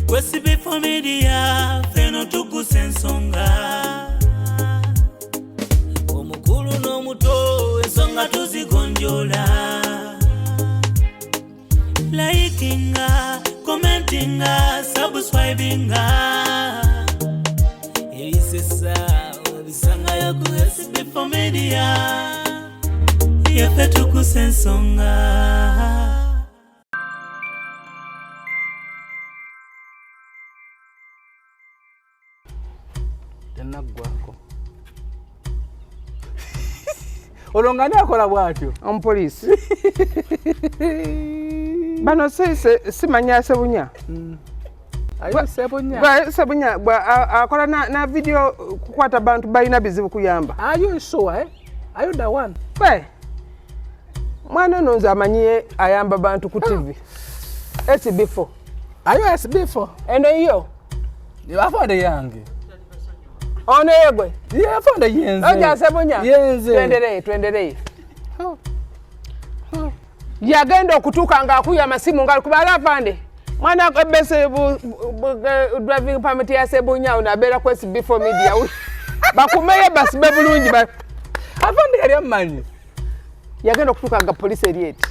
SB4 Media, Fina Tuggussa Enssonga. Omukulu n'omuto ensonga tuzigonjola. Likinga, commentinga, subscribinga. Elisesa, obisanga yoku SB4 Media. Fina Tuggussa Enssonga. Nagwako olongani akola bwatyo ompolisi bano simanya sebunya ayo sebunya akola na video kukwata bantu balina bizibu kuyamba ayo sure ayo da one mwana nonza amanyiye ayamba bantu ku TV SB4 ayo SB4 eno iyo afande yange ono yegwe afande yenze oja sebunya yenze tuendelee yagenda okutuuka nga akuya amasimu nga kubala afande mwana bese driving permit ya sebunya unabeera ku SB4 Media bakumeye basibe bulungi afande yali amanyi yagenda okutuuka nga police erieti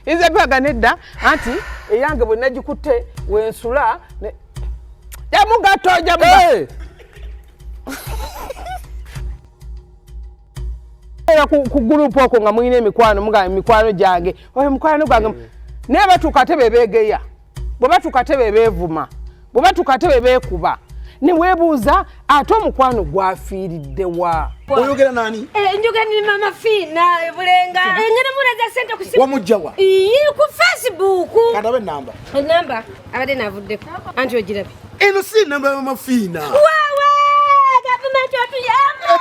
ize baganedda anti eyange bwe nagikutte wensula jamugato era ku group oko nga mwine emikwano jange oyo mukwano gwange neba tukatebe begeya bwe tukatebe bevuma bwe tukatebe bekuba ni webuuza ate omukwano gwafiiridde wa oyogera nani njogera ni mama Fina bulenga ngene muraza sente ku wamujjawa ku Facebook kadabe namba abade navuddeko anti ogirabe eno si namba ya mama Fina wawe government otuyamba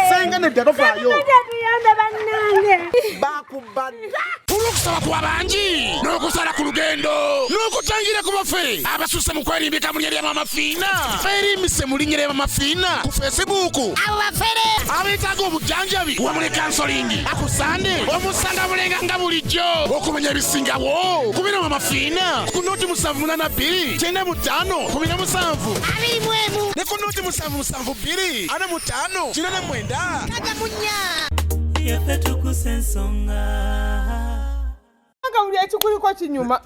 senga ne dado fayo tuyamba bannange bakubadda Kusala kwa banji n'okusala ku lugendo n'okutangira ku bafe abasusse mu kwerimbika mu lya mama Fina ferimise mu linnya lya mama Fina ku Facebook abo bafere abetaaga obujanjabi wamule kansolingi akusande omusanga bulenga nga bulijjo okumenya ebisingawo kubira mama Fina ku noti 782 95 17 abimwemu ne ku noti 772 45 99 nagamunya Fina Tuggussa Enssonga. uli ekikuliko kinyuma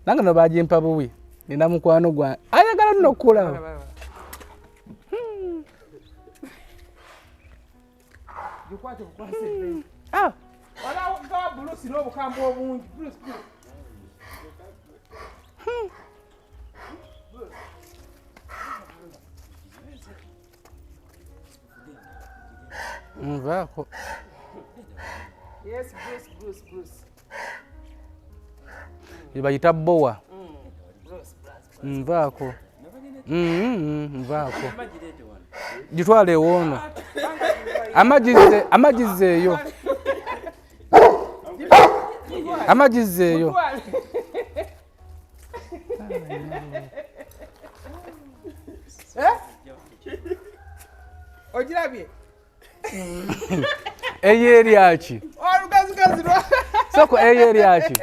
nange no bajimpa buwi nina mukwano gwa ayagala nno okulawo wala gawa bulusi n'obukambwe obungi nvaako yes Bruce bayita bowa nvaako nvaako gitwala ewoono amagizze eyo amagizze eyo ogirabye eyo eryaki olugazigazi soko eyo eryaki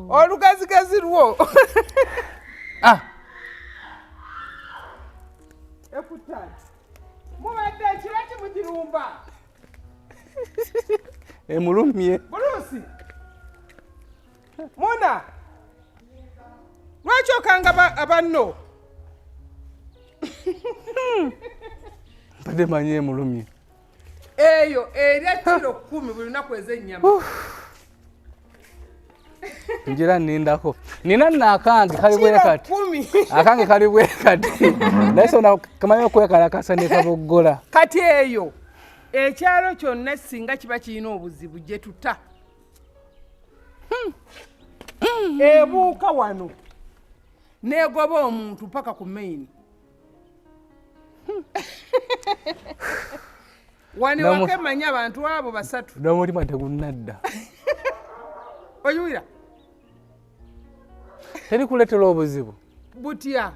olugazigazi lwo ekutani mubadde ekira kimugirumba emulumye bulusi muna lwaki okanga abanno mpadde manyi emulumye eyo erya kilo 10 buli lunaku ez'ennyama njira nindako nina naakange kali bwe kati akange kali bwe kati naye sona kamanyi okwekalakasa ne kaboggola kati eyo ekyalo kyonna singa kiba kirina obuzibu gye tuta ebuuka wano negoba omuntu paka ku maini wani wakemanya abantu abo basatu n'omutima tegunnadda oyuira teri kuleetera obuzibu butya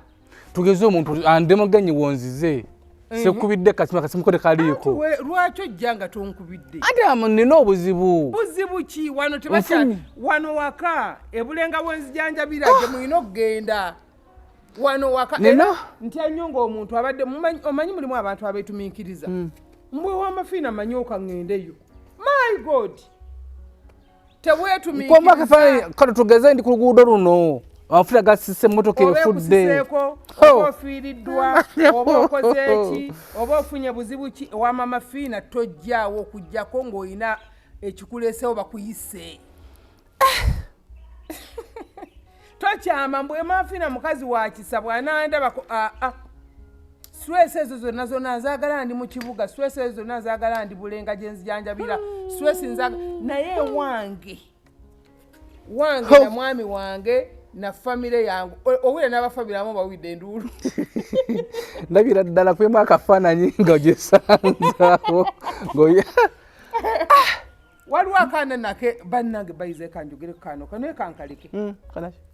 tugeze omuntu andemogenyi wonzize sekubidde kasimukode kaliko lwaki ojjanga tonkubidde ate nina obuzibu buzibu ki wano wano waka ebulenga wenzijanjabira gye mulina okugenda wano waka ntya nnyo ng'omuntu abadde omanyi mulimu abantu abeetumiikiriza mbwe w'amafiina manyi okaŋŋendeyo my god teweetumiikiriza kale tugeze ndi ku luguudo luno amafuta gasise emmotoka efudde oba ofiiriddwa oba okoze eki oba ofunye buzibu ki owamama Fina tojjaawo okujjako ng'olina ekikuleesewo bakuyise tokyama mbwe Maama Fina mukazi wa kisa bw'anaandabako stress ezo zonna zonna nzaagala ndi mu kibuga stress ezo zonna nzaagala ndi bulenga gye nzijanjabira stress naye wange na mwami wange na famire yangu owulira n'abafamire amu bawidde enduulu ndabira ddala kwemu akafaananyi nga ogisanzaawo waliwo akaana nake bannange bayize kanjogere kano kanaye kankaleke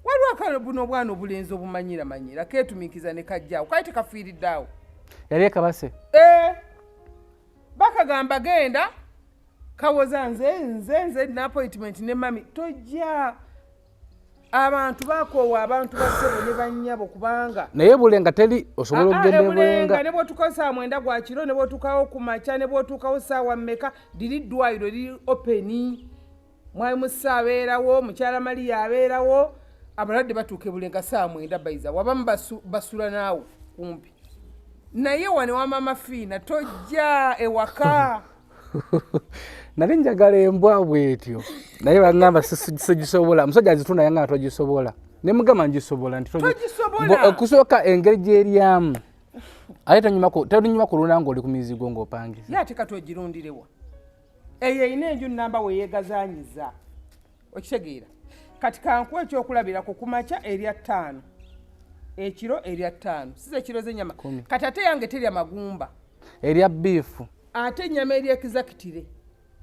waliwo akaana buno obwana obulenzi obumanyira keetumiikiza ne kajjaawo kale tekafiiriddaawo yali ekabase bakagamba genda kawoza nze na appointment ne mami tojja abantu bakoowa abantu basebo ne bannyabo kubanga naye bulenga teri osobola okugenda bulenga ne bw'otuukawo saa 9 gwa kiro ne bw'otuukawo ku makya ne bw'otuukawo saawa mmeka liri ddwaliro liri openi mwali musa abeerawo mukyala Maria abeerawo abalwadde batuuka bulenga saa 9 bayiza wabamu basula naawo kumpi naye wane wa Maama Fina tojja ewaka nali njagala embwa bwetyo naye bagamba sigisobola musajja azitunda yanga togisobola ne mugamba ngisobola okusooka engeri gyeryamu ate tenyuma kulunda ng'oli ku mizigo ng'opangiza ye ate katwegirundirewa eyo erina enju namba weyeegazaanyiza okitegeera kati kankuwa ekyokulabirako ku makya erya 5 ekiro erya 5 size ekiro z'ennyama kati ate yange terya magumba erya biifu ate ennyama eryekizakitire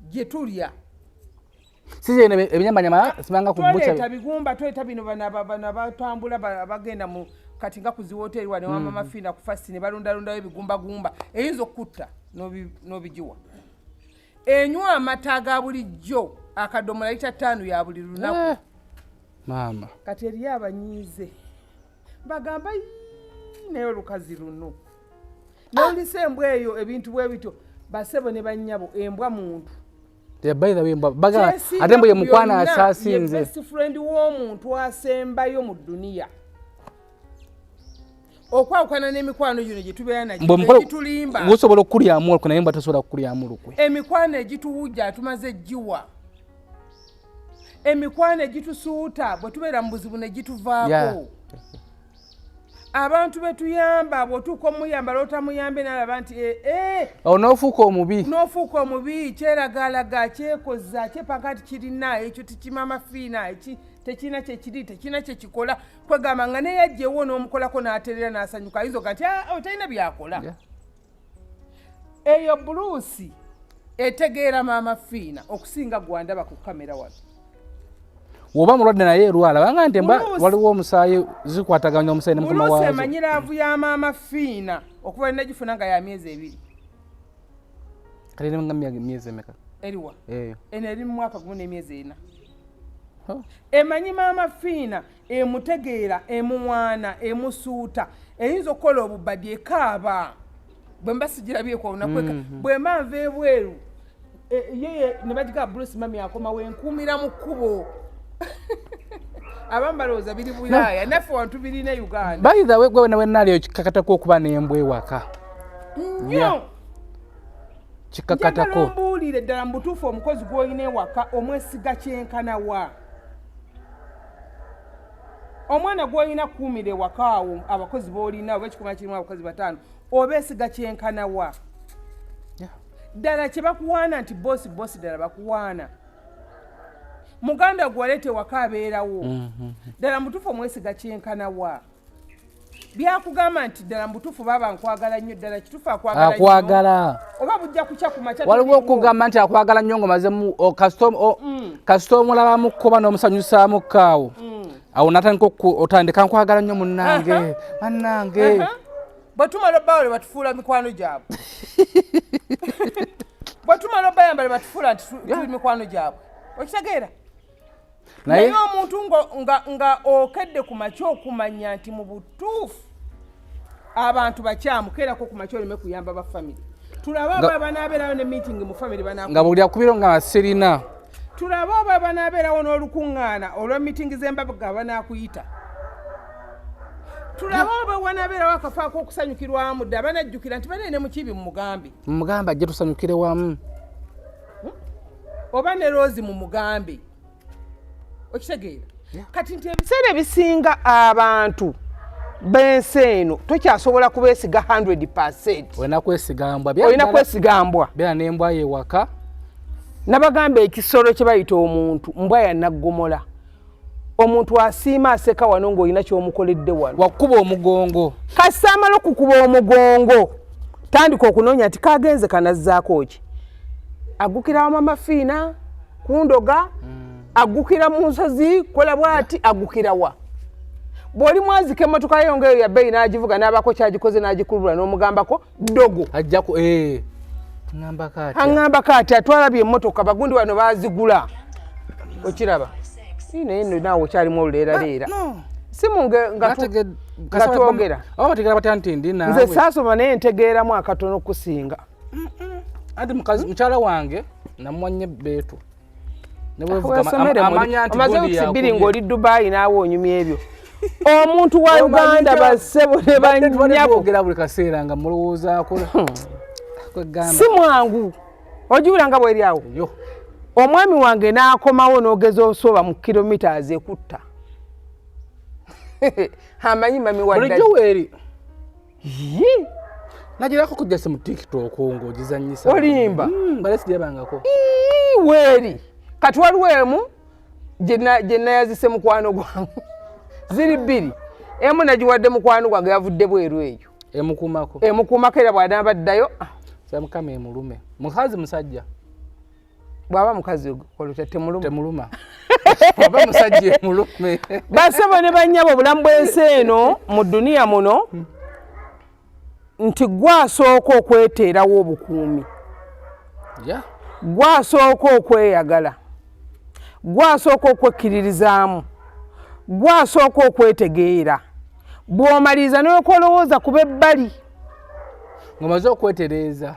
gye tulya sizene ebinyamanyama simanga ku bucha twaleta bigumba twaleta bino bana batambula bagenda mu kati nga kuzi hoteli wane wa Maama Fina ku fasti ne balundalundayo ebigumba eyinza okutta n'obigiwa enywa amata aga bulijjo akadomola lita 5 ya buli lunaku maama kati eriyo abanyiize bagamba naye olukazi luno n'olisa embwa eyo ebintu bwe bityo basebo ne bannyabo embwa muntu by the way baga ate mbuye mukwana asasinze best friend w'omuntu asembayo mu dunia okwawukana n'emikwano gino gye tubeera nagyo egitulimba gusobola okulyamu olwo naye mba tasobola kukulyamu lukwe emikwano egituwujja tumaze giwa emikwano egitusuuta bwe tubeera mu buzibu ne gituvaako abantu betuyamba bwotuuka omuyamba lootamuyambe nalaba nti n'ofuuka omubi kyeragalaga kyekoza kyepanga nti kirina ekyo tikimama Fina tekina kyekiri tekina kyekikola kwegamba nga neyajjewo n'omukolako n'aterera n'asanyuka ayinza oga nti talina byakola eyo buluusi etegeera Maama Fina okusinga gwandaba ku kamera wano woba mulwadde naye erwala banga nti waliwo omusaayi zikwataganya omusaayi nemukoma waazo buluusi emanyi laavu ya Maama Fina okuva linagifuna nga ya myezi 2 kale nga myezi emeka eriwa eyo eno eri mu mwaka gumu n'emyezi 4 emanyi Maama Fina emutegeera emuwaana emusuuta eyinza okukola obubadi ekaaba bwe mba sigirabyeko olunaku bwe mba nva ebweru yeye ne bagigaba buluusi mami akomawo enkuumira mu kkubo abamu balowooza biri Bulaaya naffe wantu birina Uganda by the way gwe nawe naliyo kikakatako okuba n'embwa ewaka nnyo kikakatako njagala ombuulire ddala mu butuufu omukozi gw'olina ewaka omwesiga kyenkana wa omwana gw'olina kuumira ewaka awo abakozi b'olina oba ekikuma kirimu abakozi 5 obeesiga kyenkana wa ddala kye bakuwaana nti boosi ddala bakuwaana muganda gwalete waka abeerawo ddala mutuufu omwesiga kyenkana wa byakugamba nti ddala mutuufu baba nkwagala nnyo ddala kituufu akwagala oba bujja kukya ku makya waliwo okugamba nti akwagala nnyo ng'omazemu kasita omulabamu kuba n'omusanyusaamu kaawo awo natandika otandika nkwagala nnyo munnange bannange Batumala bawe batufula mikwano gyabwe. Batumala bayambale batufula tuli mikwano gyabwe. Okitegeera? Naye omuntu nga okedde ku makyo okumanya nti mu butuufu abantu bakyamu keerako ku makyo oleme kuyamba ba family. Tulaba abo abanaabeerawo ne meeting mu family banaako. Nga buli akubiro nga basirina. Tulaba abo abanaabeerawo n'olukuŋŋaana olwa meeting z'embaga banaakuyita. Tulaba abo banaabeerawo akafaako okusanyukirwamu dda banajjukira nti banaine mu kibi mu mugambi. Mu mugambi ajje tusanyukire wamu. Oba ne Rose mu mugambi. Okitegeera? Kati nti ebiseera ebisinga abantu b'ensi eno tokyasobola kubeesiga 100%. Olina kwesigambwa. Olina kwesigambwa. Beera n'embwa yeewaka. Nabagamba ekisolo kye bayita omuntu mbwa ya naggomola. Omuntu asiima aseka wano ng'olina ky'omukoledde wano. Wakuba omugongo. Kasa amala okukuba omugongo. Tandika okunoonya nti kagenze kanazzaako ki. Agukira wa Maama Fina, kundoga, agukira mu nsozi, kola bwati, agukira wa. Bw'oli mwazika emmotoka yongeyo ya bbeeyi n'agivuga n'abako kyagikoze n'agikulula n'omugambako dogo. Ajjako Angamba kati atwalabye emmotoka bagundi wano baazigula. Okiraba? Naye nno naawe okyalimu oluleeraleera. Simu nga twogera. Bategeera batya nti ndi naawe. Nze saasoma naye ntegeeramu akatono okusinga. Ati mukyala wange namwanye beetu. Amaze okusibiri ng'oli Dubai naawe onyumya ebyo. Omuntu wa Uganda bassebo ne bannyabo. Buli kaseera nga mulowoozaako. Si mwangu. Ogiwula nga bw'eri awo. Omwami wange n'akomawo n'ogeza osooba mu kilometers ekutta. Amanyi mami wadde. Bulijjo weeri. Nagirako kujjase mu TikTok ng'ogizannyisa. Olimba. Balesi gyebangako. Weeri. Kati waliwo emu gye nayazise mukwano gwange. Ziri bbiri. Emu nagiwadde mukwano gwange yavudde bweru eyo. Emukuumako era bw'anaaba addayo. Mukama emulume. Mukazi musajja. Bw'aba mukazi oluta temuluma. Bw'aba musajja emulume. Bassebo ne bannyabo obulamu bw'ensi eno mu dduniya muno nti gwasooka okweteerawo obukuumi. Gwasooka okweyagala. Gwasooka okwekkiririzaamu. Gwasooka okwetegeera. Bw'omaliriza n'okolowooza ku b'ebbali. Ng'omaze okwetereeza.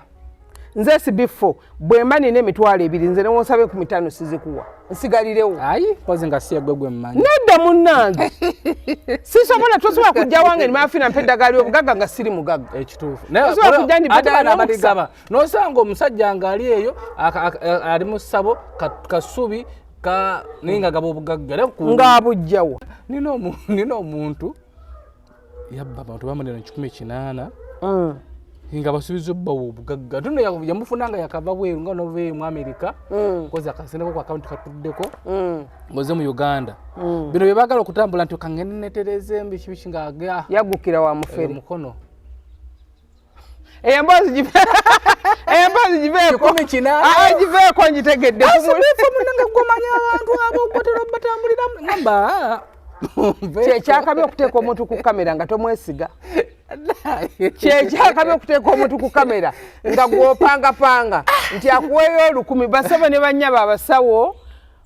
Nze SB4 bwe mba nina emitwalo ebiri nze ne wonsabe ku mitano sizikuwa. Nsigalirewo. Ayi, pozi nga si gwe mmanyi. Nedda munnange. Sisobola tosobola kujja wange ni Maafina mpa eddagala ly'obugagga nga siri mugagga. Ekituufu. Tosobola kujja ndi eddagala ly'obugagga. N'osanga omusajja ng'ali eyo ali mu ssabo kasubi naye nga gaba obugagga. Ng'abujjawo. Nina omuntu yabba abantu bamunena 18. Nga basubiza obbawo obugagga. Tuno yamufunanga yakava bweru nga nove mu America. Koza akasendeko ku account katuddeko. Ngoze mu Uganda. Bino bye bagala okutambula nti okangene netereze mbiki nga aga. Yagukira wa mufere. Mukono. Embazi jiveeko. 18. Jiveeko njitegedde. Asibifo munanga gomanya abantu abo okotera batambulira ngamba. Kyekabi okuteeka omuntu ku kamera nga tomwesiga. Kyekabi okuteeka omuntu ku kamera nga gw'opangapanga nti akuweeyo 1000. Bassebo ne bannyaba abasawo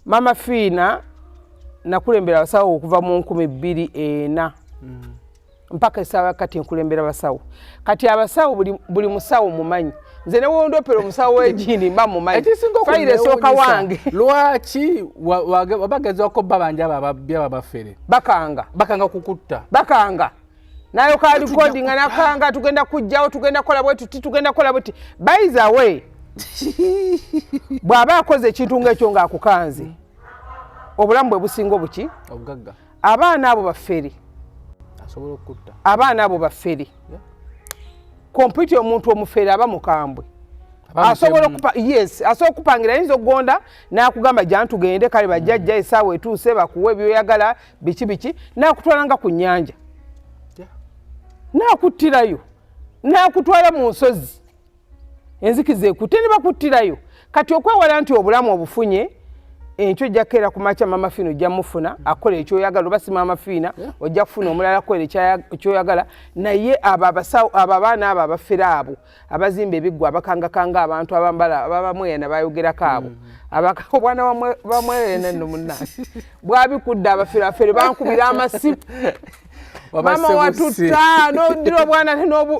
Maama Fina nakulembera abasawo okuva mu 2004 mpaka essaawa kati nkulembera abasawo. Kati abasawo buli musawo mumanyi. Nze ne wondopera omusawo w'egindi mba mumanyi. Fayire esooka wange. Lwaki wabagezako babanja bababya babafere? Bakanga kukutta. Bakanga. Nayo ka recording anakanga tugenda kujjawo tugenda kola bwe tugenda kola bwe. By the way. Bw'aba akoze ekintu ng'ekyo ng'akukanze. Obulamu bwe businga obuki? Obugagga. Abaana abo bafere. Asobola okutta. Abaana abo bafere. Kompyuta omuntu omufere aba mukambwe. Asobola okupangira yinza okugonda n'akugamba jja ntugende kale bajjajja essaawa etuuse bakuwe byoyagala biki n'akutwalanga ku nnyanja. N'akuttirayo n'akutwala mu nsozi enzikiza ekutte ne bakuttirayo. Kati okwewala nti obulamu obufunye enkyo jakera ku macha mama Fina jamufuna akola ekyoyagala basi mama Fina ojja kufuna omulala akola ekyoyagala naye ababasawo ababaana abafera abo abazimba ebiggwa abakangakanga abantu abambala abamweyana bayogera kaabo abakobwana bamweyana no munna bwabikudda abafera fere bankubira amasimu mama watutta n'odira obwana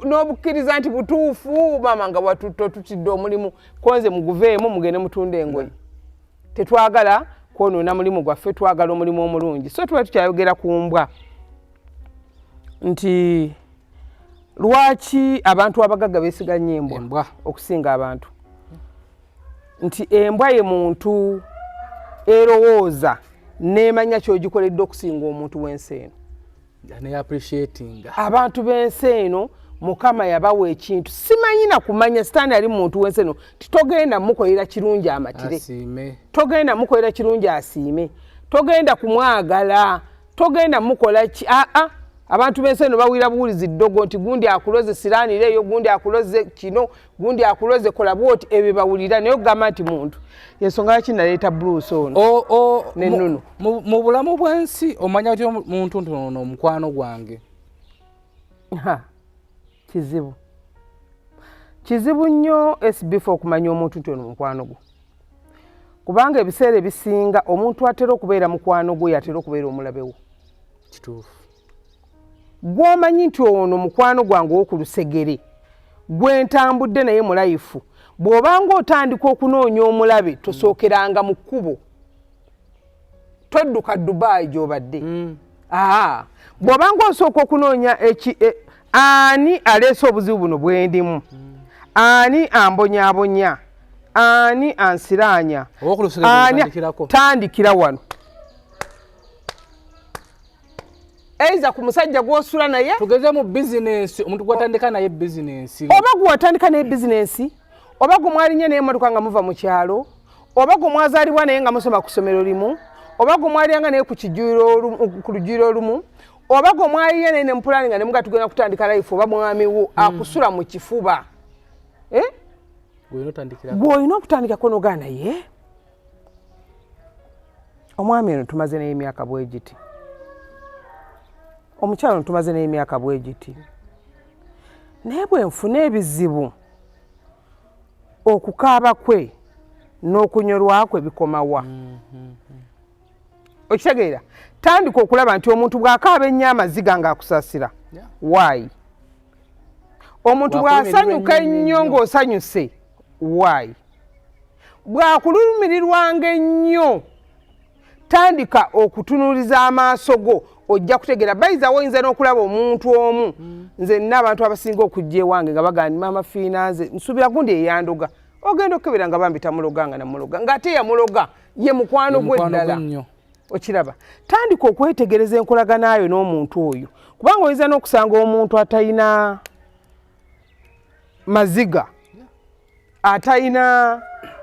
n'obukkiriza nti butuufu mama nga watutta tutidde omulimu konze muguveemu mugende mutunda engoye tetwagala kwonoona mulimu gwaffe twagala omulimu omulungi so tuba tukyayogera ku mbwa nti lwaki abantu abagagga beesiganya embwa okusinga abantu nti embwa ye muntu erowooza neemanya ky'ogikoledde okusinga omuntu w'ensi eno abantu b'ensi eno Mukama yabawa ekintu simanyi na kumanya sitani ali muntu w'ensi eno titogenda mukolera kirungi amatire togenda mukolera kirungi asiime togenda kumwagala togenda mukola ki abantu b'ensi eno bawira buwulizi ddogo nti gundi akuloze siranireyo gundi akuloze kino gundi akuloze kola bwoti ebyo bawulira naye ogamba nti muntu yensonga yaki naleeta Bruce ono nennuno mu bulamu bw'ensi omanya ti muntu ntono omukwano gwange kizibu nnyo SB4 okumanya omuntu ntono mukwano gwo kubanga ebiseera ebisinga omuntu atera okubeera mukwano gwe yatera okubeera omulabewo kituufu gw'omanyi nti ono mukwano gwange ow'okulusegere gwentambudde naye mulayifu bw'obanga otandika okunoonya omulabe tosookeranga mu kkubo todduka Dubai gy'obadde bw'obanga osooka okunoonya ani aleese obuzibu buno bwendimu ani ambonyaabonya ani ansiraanya tandikira wano eiza ku musajja gw'osula naye tugeze mu bizinensi omuntu gwatandika naye bizinensi oba gwatandika naye bizinensi oba gwe mwalinnye naye emmotoka nga muva mu kyalo oba gwe mwazaalibwa naye nga musoma ku ssomero limu oba gwe mwaliyanga naye ku lugiro olumu oba gwe mwalinnye naye ne mpulani nga ne muga tugenda kutandika life oba mwami wo akusula mu kifuba gw'olina okutandikako nogaa naye omwami eno tumaze naye emyaka bwe giti omukyalo ntumaze n'emyaka bwe giti naye bwe nfuna ebizibu okukaaba kwe n'okunyolwa kwe bikomawa okitegeera tandika okulaba nti omuntu bw'akaaba ennyo amaziga ng'akusaasira waayi omuntu bw'asanyuka ennyo ng'osanyuse waayi bw'akululumirirwanga ennyo tandika okutunuuliza amaaso go ojja kutegeera bayiza woyinza n'okulaba omuntu omu nze nina abantu abasinga okujja ewange nga bagamba maama Fina nze nsuubira gundi eyandoga ogenda okukebera nga bambi tamuloga nga namuloga ng'ate yamuloga ye mukwano gwe ddala okiraba tandika okwetegereza enkolaganayo n'omuntu oyo kubanga oyinza n'okusanga omuntu atalina maziga atalina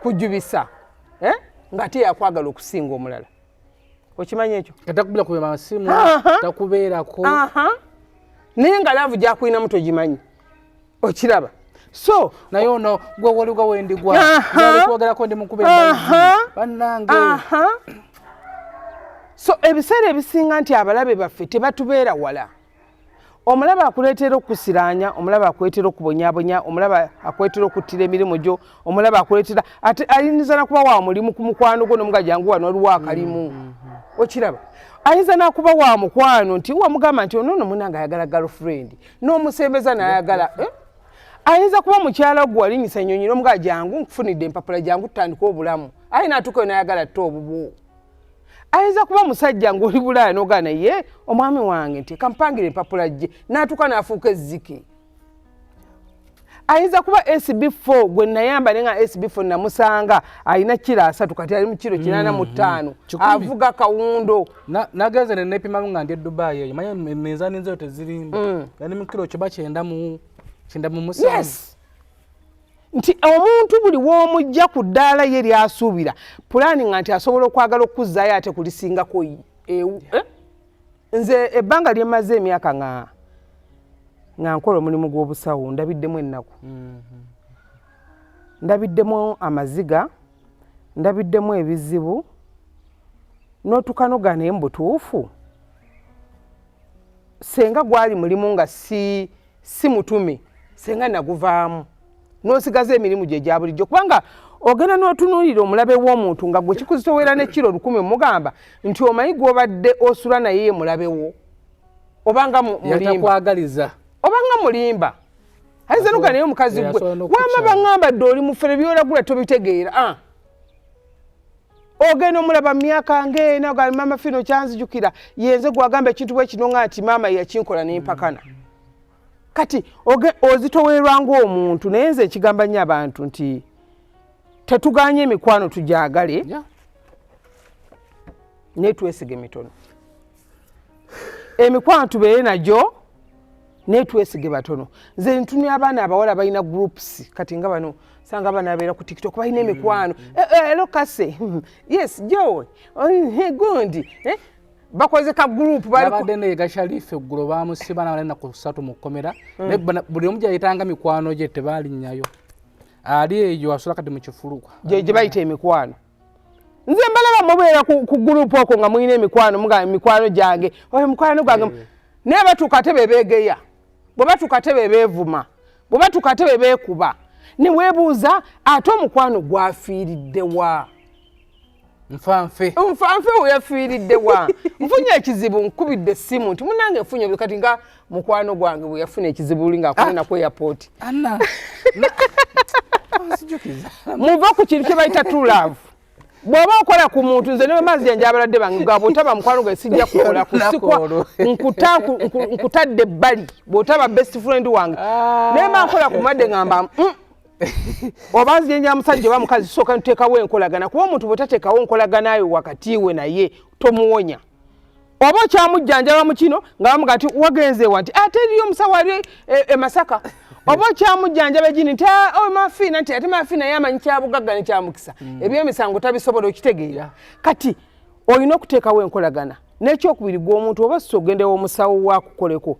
kujubisa ng'ate yakwagala okusinga omulala okimanyi ekyo atakubira ku masimu takubeerako naye nga laavu gyakulinamu togimanyi okiraba so naye ono gwe waliga wendigwa kwogerako ndi mukube bannange so ebiseera ebisinga nti abalabe baffe tebatubeera wala omulaba akuleetera okusiraanya omulaba akuleetera okubonyaabonya omulaba akuleetera okuttira emirimu gyo omulaba akuleetera ate ayinza nakuba wa mulimu ku mukwano gwo nomuga jangu wano waliwo akalimu okiraba ayinza nakuba wa mukwano nti wamugamba nti ono munange ayagala girlfriend n'omusembeza n'ayagala ayinza kuba mukyala gwe walinyisa ennyonyi n'omuga jangu nkufunidde empapula jangu tutandika obulamu aye naatuukayo n'ayagala tte obubwo ayinza kuba musajja ng'oli Bulaaya n'ogaana ye omwami wange nti kampangire empapula gye n'atuuka n'afuuka ezzike ayinza kuba SB4 gwe nayamba naye nga SB4 namusanga alina kiro 3 kati ali mu kiro 85 avuga kawundo nagenze ne nepimamu nga ndi Dubai eyo manya emizaani nzeyo tezirimba yani mu kiro kiba 97 yes nti omuntu buli w'omujja ku ddaala ye lyasuubira pulaani nga nti asobola okwagala okuzzaayo ate kulisingako nze ebbanga lyemaze emyaka nga nkola omulimu gw'obusawo ndabiddemu ennaku ndabiddemu amaziga ndabiddemu ebizibu n'otukanogana embutuufu senga gwali mulimu nga si mutume senga naguvaamu n'osigaza emirimu gye gya bulijjo kubanga ogenda n'otunuulira omulabe w'omuntu nga gwe kikuzitowera ne kiro 100 mugamba nti omanyi gw'obadde osula naye ye mulabe wo obanga yatakwagaliza obanga mulimba ayinza nuga naye omukazi gwe wama baŋŋamba dde oli mufere byolagula tobitegeera ogenda omulaba myaka ng'ena ogali maama Fina kyanzijukira yenze gwagamba ekintu bwe kino nga nti maama yakinkola n'empakana kati ozitoweerwa ng'omuntu naye nze ekigamba nnyo abantu nti tetuganye emikwano tujagale naye twesige mitono emikwano tubeere nagyo naye twesige batono nze ntumya abaana abawala balina groups kati nga bano sanga abaana abeera ku TikTok balina emikwano elo kase yes jowe gundi bakoze ka group babadde neega Sharifu eggulo bamusiba n'abalina ku 3 mu kkomera buli omu gyayitanga mikwano gye tebalinnyayo ali eyo asula kati mu kifulukwa gye bayita emikwano nze mbalaba mubeera ku group okwo nga mulina emikwano muga mikwano gyange oyo mukwano gwange naye batuuka tebe beegeya bwe batuuka tebe beevuma bwe batuuka tebe beekuba ne weebuuza ate omukwano gwafiiridde wa nfanfe weyafiiridde wa nfunye ekizibu nkubidde essimu nti munange nfunye kati nga mukwano gwange bwe yafuna ekizibu uli ng'akunena ku airport muva ku kintu kye bayita true love bw'oba okola ku muntu nze ne maazi yange abaladde bange nga bw'otaba mukwano gwe sijja kukola kusikwa nkutadde ebbali bw'otaba best friend wange naye mankola ku madde ngamba oba nziyenja musajja oba mukazi sooka ntuteekawo enkolagana kuba omuntu bw'otateekawo enkolagana ayo wakati we naye tomuwonya oba okyamujjanjaba mu kino nga bamuga nti wagenze wa nti ate eriyo omusawo ali e Masaka oba okyamujjanjaba gini nti maama Fina nti ate maama Fina yamanyi kyabugagga ne kyamukisa eby'emisango tabisobola okitegeera kati olina okuteekawo enkolagana n'ekyokubiri gw'omuntu oba si ogendewo omusawo waakukoleko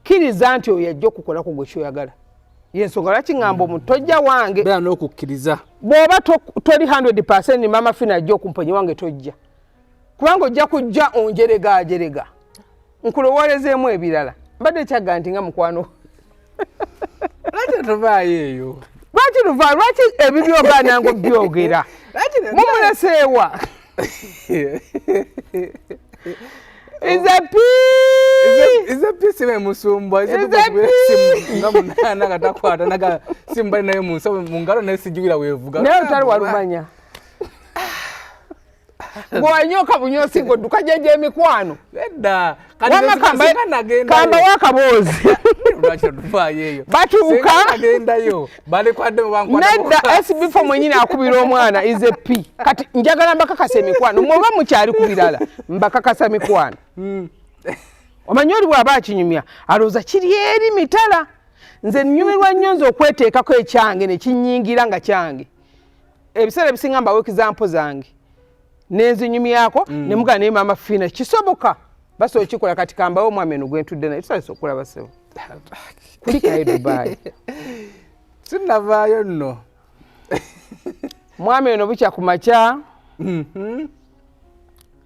kkiriza nti oyo ajja okukolako gwe kyoyagala yensonga lwaki ŋŋamba omuntu tojja wange beera n'okukkiriza bw'oba toli 100% maama Fina ajja okumponya wange tojja kubanga ojja kujja onjeregajerega nkulowoolezeemu ebirala mbadde kyagga nti nga mukwano lwaki tuvaayo eyo lwaki tuvaayo lwaki ebibyogaana ngo byogera mumuleseewa ize pisi musumbwa nga munana katakwata naga simbali naye munsawo mungalo naye sijuwira wevuga naye utali walumanya bwanyoka bunyosi ng'odduka jeje emikwano edda kamba wakaboozi lwaki tuvaayo eyo batuuka agendayo balikwadde nedda SB4 mwenyini akubira omwana ize P kati njagala mbakakasa emikwano mwoba mukyali ku birala mbakakasa mikwano omanyi oli bw'aba akinyumya alowooza kiri eri mitala nze nnyumirwa nnyo nze okweteekako ekyange ne kinnyingira nga kyange ebiseera ebisinga mbawo example zange nenzinyumyako ne mugana naye maama Fina kisoboka basobola kikola kati kambawo omwami eno gwentudde naye tusalisa okulaba sebo kulikayo Dubai sinnavaayo nno mwami eno bukya ku makya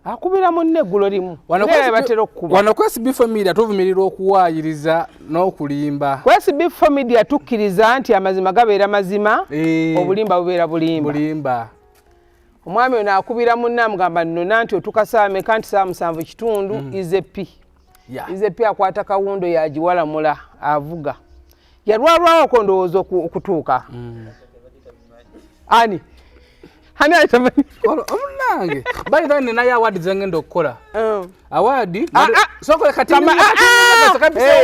akubira munne eggulo limu naye batera okukuba wano ku SB4 Media tuvumirira okuwaayiriza n'okulimba ku SB4 Media tukkiriza nti amazima gabeera mazima obulimba bubeera bulimba omwami ono akubira munne amugamba nno nti otukasaame kanti saa 7:30 ize P ize P akwata kawundo yagiwalamula avuga yalwalwawoko ndowooza okutuuka ani omunange bayita ninaye awaadi zengenda okukola awaadi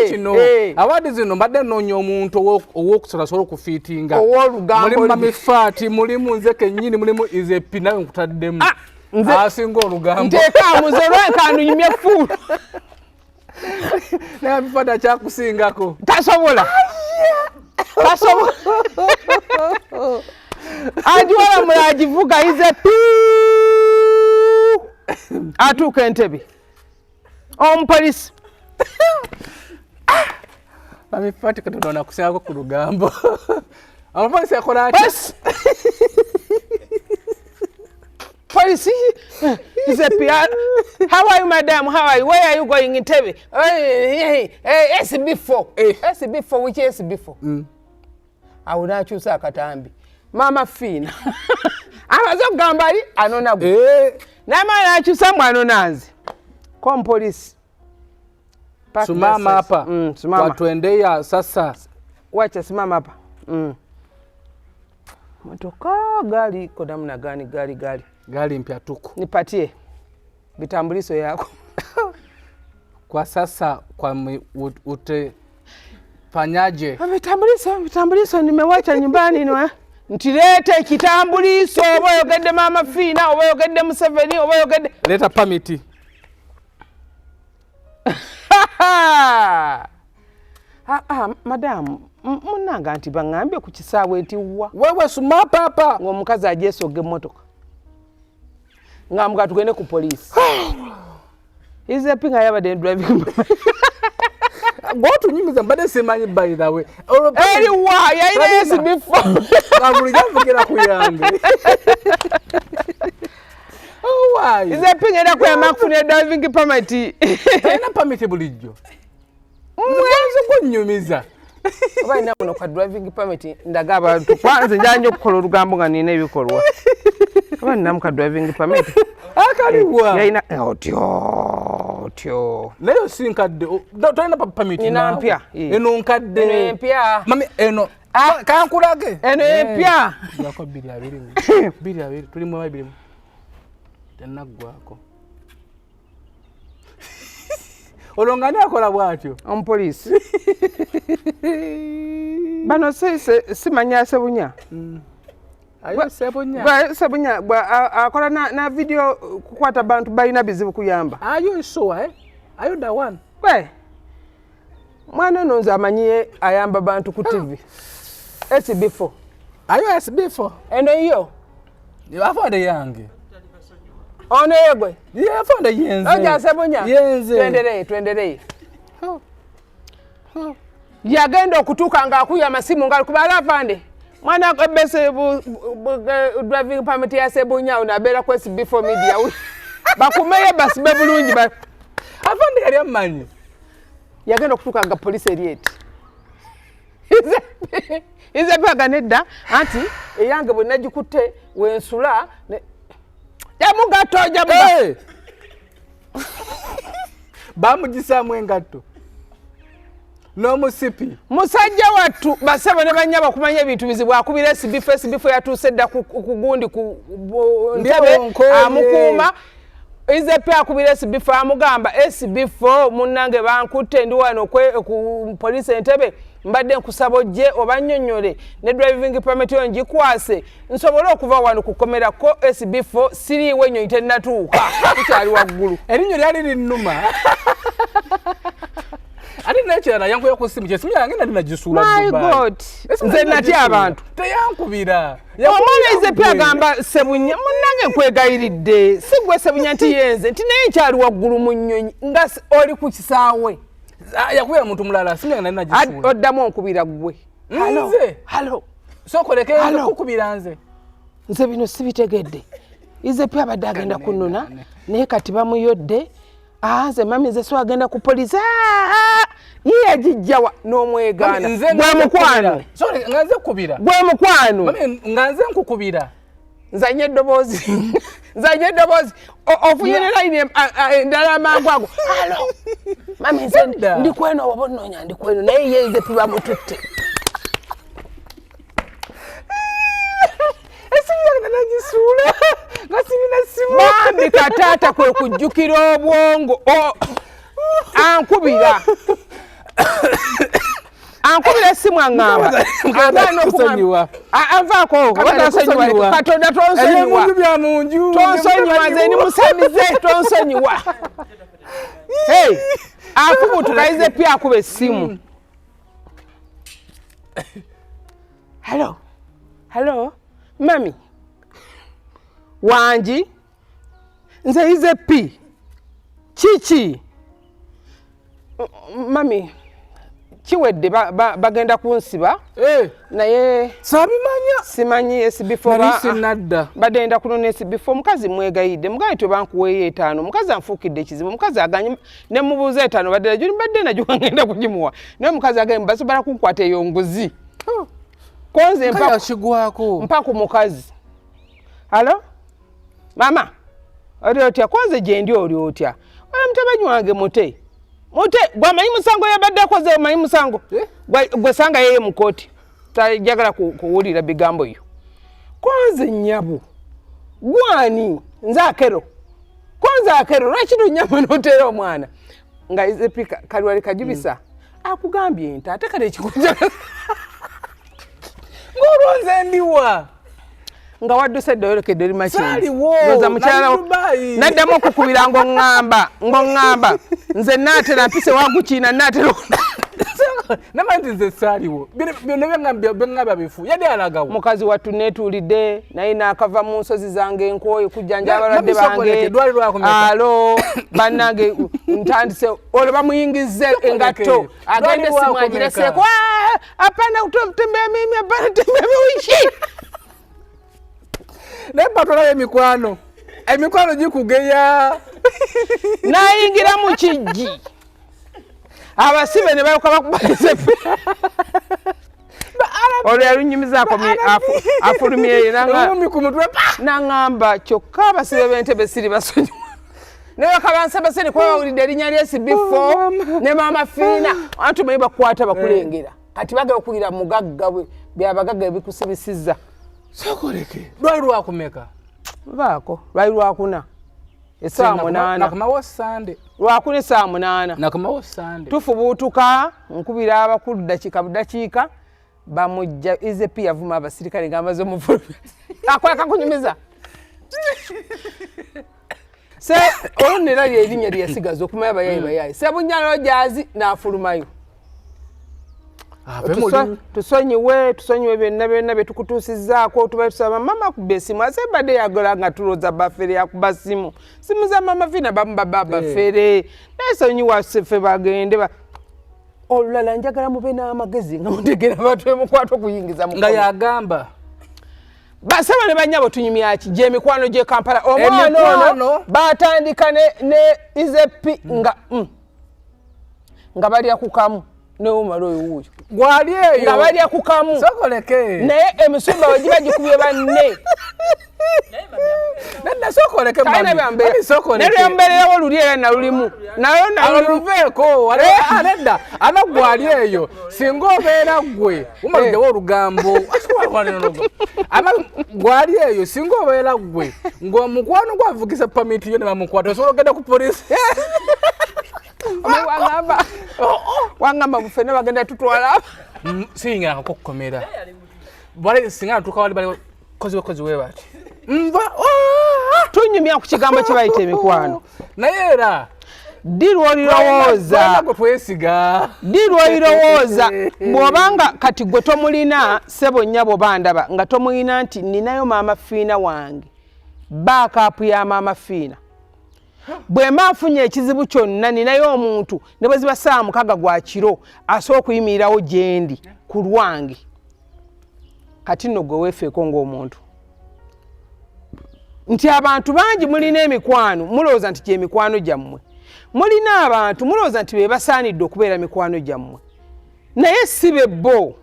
kino awaadi zino mbadde noonya omuntu ow'okusalasobola okufiitinga mulimu mamifaati mulimu nze kennyini mulimu izepi nawe nkutaddemu asinga Olugambo nteekaamuze olwenkaanunyumya fuulu naye mifaati akyakusingako tasobola agiwala mulagivuga ize P atuuka Entebbe omupolisi mamifaati Katonda nakusingako ku Lugambo omupolisi akola atya Police is a piano. How are you, madam? How are you? Where are you going in Tebe? SB4. SB4, which is SB4? I would not choose a katambi. Mama Fina. I was a gambari. I don't know. Nama I choose someone on us. Come police. Sumama hapa. Watuendea sasa. Wacha simama hapa. Motoka gari iko namna gani gari mpya tuko. Nipatie vitambulisho yako. Kwa sasa kwa fanyaje? Vitambulisho nimewacha nyumbani no. Ntilete kitambulisho oyogedde Mama Fina oyogedde Museveni oyogedde. Leta permit. Madam, munanga anti bangambye ku kisaawe enti wa. Wewe suma papa. Ng'omukazi ajesoge mmotoka. Ngamuka tugende ku police. Ize pinga yabadde driving. Gotu nyingi zambade semanyi by the way. Eri wa yaine SB4. Ngabuli gavugira kuyange. Oh why? Ize pinga enda kuyamba kufuna driving permit. Ena permit bulijjo. Mwanzo kunyumiza. Oba ina muno kwa driving permit ndaga abantu kwanze njanje okukola Olugambo nga nina ebikolwa. Oba ina muka driving permit. Akaliwa. Yaina otyo. Leo sinkadde. Toyina permit. Nina mpya. Eno nkadde. Eno mpya. Mami eno. Kankulage. Eno mpya. Yako 2 tuli mu 2 tenagwako. Olongani akola bwatyo. Police. Bano simanya Sebunya. Ayo Sebunya. Sebunya akola na video kukwata bantu balina bizibu kuyamba. Ayo sure Ayo da one. Mwana nonza amanyiye ayamba bantu ku TV. SB4. Ayo SB4. Eno iyo. Afande yange. Ono yegwe. Afande yenze. Oja Sebunya. Yenze. Tuendelee. Yagenda okutuka nga akuya amasimu nga kubala afande. Mwana kwebese driving permit ya Sebunya unabera ku SB4 Media. Bakumeye basibe bulungi ba. Afande kali amanyi. Yagenda okutuka nga police erieti. Ize paga nedda anti eyange bwe najikutte wensula ne jamuga. Bamugisamu engatto. No musipi. Musajja wattu basaba ne banyaba kumanya ebintu bizibwa akubira SB4 yatusedda ku gundi ku ntebe amukuuma. Ize pia akubira SB4 amugamba SB4 munnange bankutte ndi wano ku police Entebbe mbadde nkusaba ojje obanyonyole ne driving permit yo ngikwase nsobola okuva wano kukomera ko SB4 siriwe nnyo itenatuuka tukyali waggulu erinyo lyali linnuma. Ati nekirala yankuya ku simu kyesimu yange nali nagisula Dubai. My God. Nze nati abantu. Teyankubira. Omwana ize pia gamba Sebunya munnange nkwegayiridde. Sigwe Sebunya nti yenze nti naye kyali waggulu mu nnyonyi nga oli ku kisaawe. Yakuya muntu mulala simu yange nali nagisula. Oddamu onkubira gwe. Hello. Sokoleke kukubira nze. Nze bino sibitegedde. Ize pia badde agenda kunnona naye kati bamuyodde. Nze mami nze so agenda ku police. Ye ajijjawa n'omwegaana. Gwe mukwano. Sorry, nganze kubira. Gwe mukwano. Mami nganze nkukubira. Nzanye eddobozi. Ofunye line endala amangu ago. Hello. Mami nze ndi kweno wabonoonya ndi kweno naye ye nze tuba mututte. Nagisula. Ngasibina simu. Bambi katata kwe kujjukira obwongo. Ankubira. Ankubira simu angamba. Agano kusonyiwa. Anvaako katonda Katonda tonsonyiwa. Ebintu bya munju. Tonsonyiwa nze ni musamize tonsonyiwa. Hey, akubutuka ize pia akube esimu. Hello. Mami. Wanji. Nze ize pi. Chichi. Mami. kiwedde bagenda kunsiba naye simanyi SB4 badenda kunona SB4 mukazi mwegayidde mugaye tobankuweeyo 5 mukazi anfuukidde ekizibu mukazi aganye ne mubuuza 5 badde najuli badde najyo ngenda kugimuwa naye mukazi aganye basobola kunkwata eyo nguzi konze mpa ku mukazi halo mama oli otya konze gye ndi oli otya oyo mutabanyi wange mute gwamanyi musango yabadde akoze manyi musango gwe sanga yeye mukooti tajagala kuwulira bigambo yo konze nyabu gwani nze akero lwaki lunyama notera omwana nga izepika kalwali kajubisa akugambye nti ate kale ekikuja ng'olwonze ndiwa nga wadduse ddoyolekedde oli makinza mukyala naddamu okukubira ng'oŋŋamba nze naatera mpise wagukiina naatera namanti nze saaliwo byonna byeŋŋamba bifu yali alagawo mukazi wattu neetuulidde naye naakava mu nsozi zange enkooye kujjanja abalwadde bange alo bannange ntandise olwo bamuyingizze engatto agende simwagireseeko apana kutembea mimi apana tembea wishi naye patolayo emikwano gikugeya nayingira mu kijji abasibe ne bayoka bakubalize olwo yalunyumizaako afulumyeyo naŋŋamba kyokka abasibe b'entebe siri basonyiwa naye bakabansaba sente kuba bawulidde erinnya lya SB4 ne maama Fina anti omanyi bakwata bakulengera kati bagala okuwulira mugagga bwe byabagagga ebikusibisizza sokoleke lwali lwakumeka vaako lwali lwakuna essaawa 8 nakumawo sande lwakuna essaawa 8 nakumawo sande tufubuutuka nkubira abakulu dakiika budakiika bamujja IZP yavuma abasirikale ng'amaze omufulumya akola kakunyumiza se olunera lyerinnya lyeyasigaza okumanya bayayi sebunyalo jazi n'afulumayo tusonyiwe byonna bye tukutuusizzaako tuba tusaba mama kuba esimu ase badde yagala nga tulooza bafere yakuba simu za mama Fina bamubaba bafere naye sonyiwa ffe bagende olulala njagala mube n'amagezi nga mutegera abantu emukwata okuyingiza nga yagamba basaba ne banyabo tunyumyaki gy'emikwano gy'e Kampala omwana ono batandika ne IZP nga balya ku kamu neumalo oyo gwali eyo nga balya ku kamu sokoleke naye emisumba wegiba gikubye banne nenda sokoleke neryambeerawo luli era nalulimu nayo naluveeko neda ama gwali eyo singa obeera gwe umaluddewo olugambo ama gwali eyo singa obeera gwe ng'omukwano gwavugisa pamiti yo ne bamukwata osobola okgenda ku polisi wangamba bufene bagenda tutwala siyingira akakukomera bali singa natuuka wali bali kozi we bati nva tunyumya ku kigambo kye bayita emikwano naye era ddi lw'olirowooza bw'obanga kati gwe tomulina ssebo nnya bw'oba ndaba nga tomulina nti ninayo maama Fina wange baakaapu ya maama Fina bwe maafunye ekizibu kyonna ninayo omuntu ne bwe ziba ssaawa 6 gwa kiro asobola okuyimirirawo gye ndi ku lwange kati nno gwe weefeeko ng'omuntu nti abantu bangi mulina emikwano mulowooza nti gy'emikwano gyammwe mulina abantu mulowooza nti be basaanidde okubeera mikwano gyammwe naye si be bo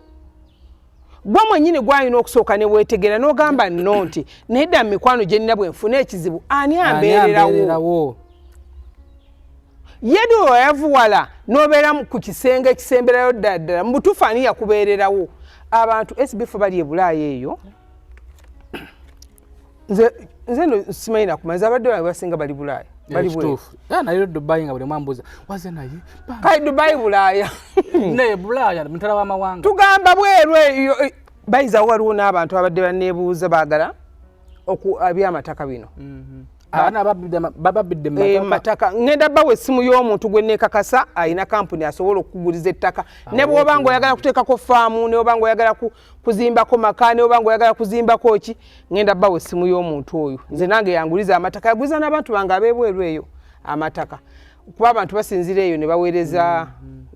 gwe mwennyini gwalina okusooka ne weetegera n'ogamba nno nti naye dda mu mikwano gye nnina bwe nfuna ekizibu ani ambeererawo ye dwe wayavuwala n'obeera ku kisenge ekisemberayo ddala mu butuufu ani yakubeererawo abantu SB4 bali e Bulaaya eyo nze no simanyi nakumanyiza abadde baabwe basinga bali Bulaaya bali kituufu naye Dubai nga buli mwambuuza waze naye kale Dubai Bulaaya naye Bulaaya mutala w'amawanga tugamba bweru eyo bayiza waliwo n'abantu abadde banneebuuza baagala ebyamataka bino bababidde mataka ngenda bawe essimu y'omuntu gwe neekakasa alina kampuni asobola okukuguliza ettaka ne bw'oba nga oyagala kuteekako faamu ne bw'oba nga oyagala kuzimbako maka ne bw'oba nga oyagala kuzimbako ki ngenda bawe essimu y'omuntu oyo nze nange yanguliza amataka yaguliza n'abantu bange ab'ebweru eyo amataka kuba abantu basinzira eyo ne baweereza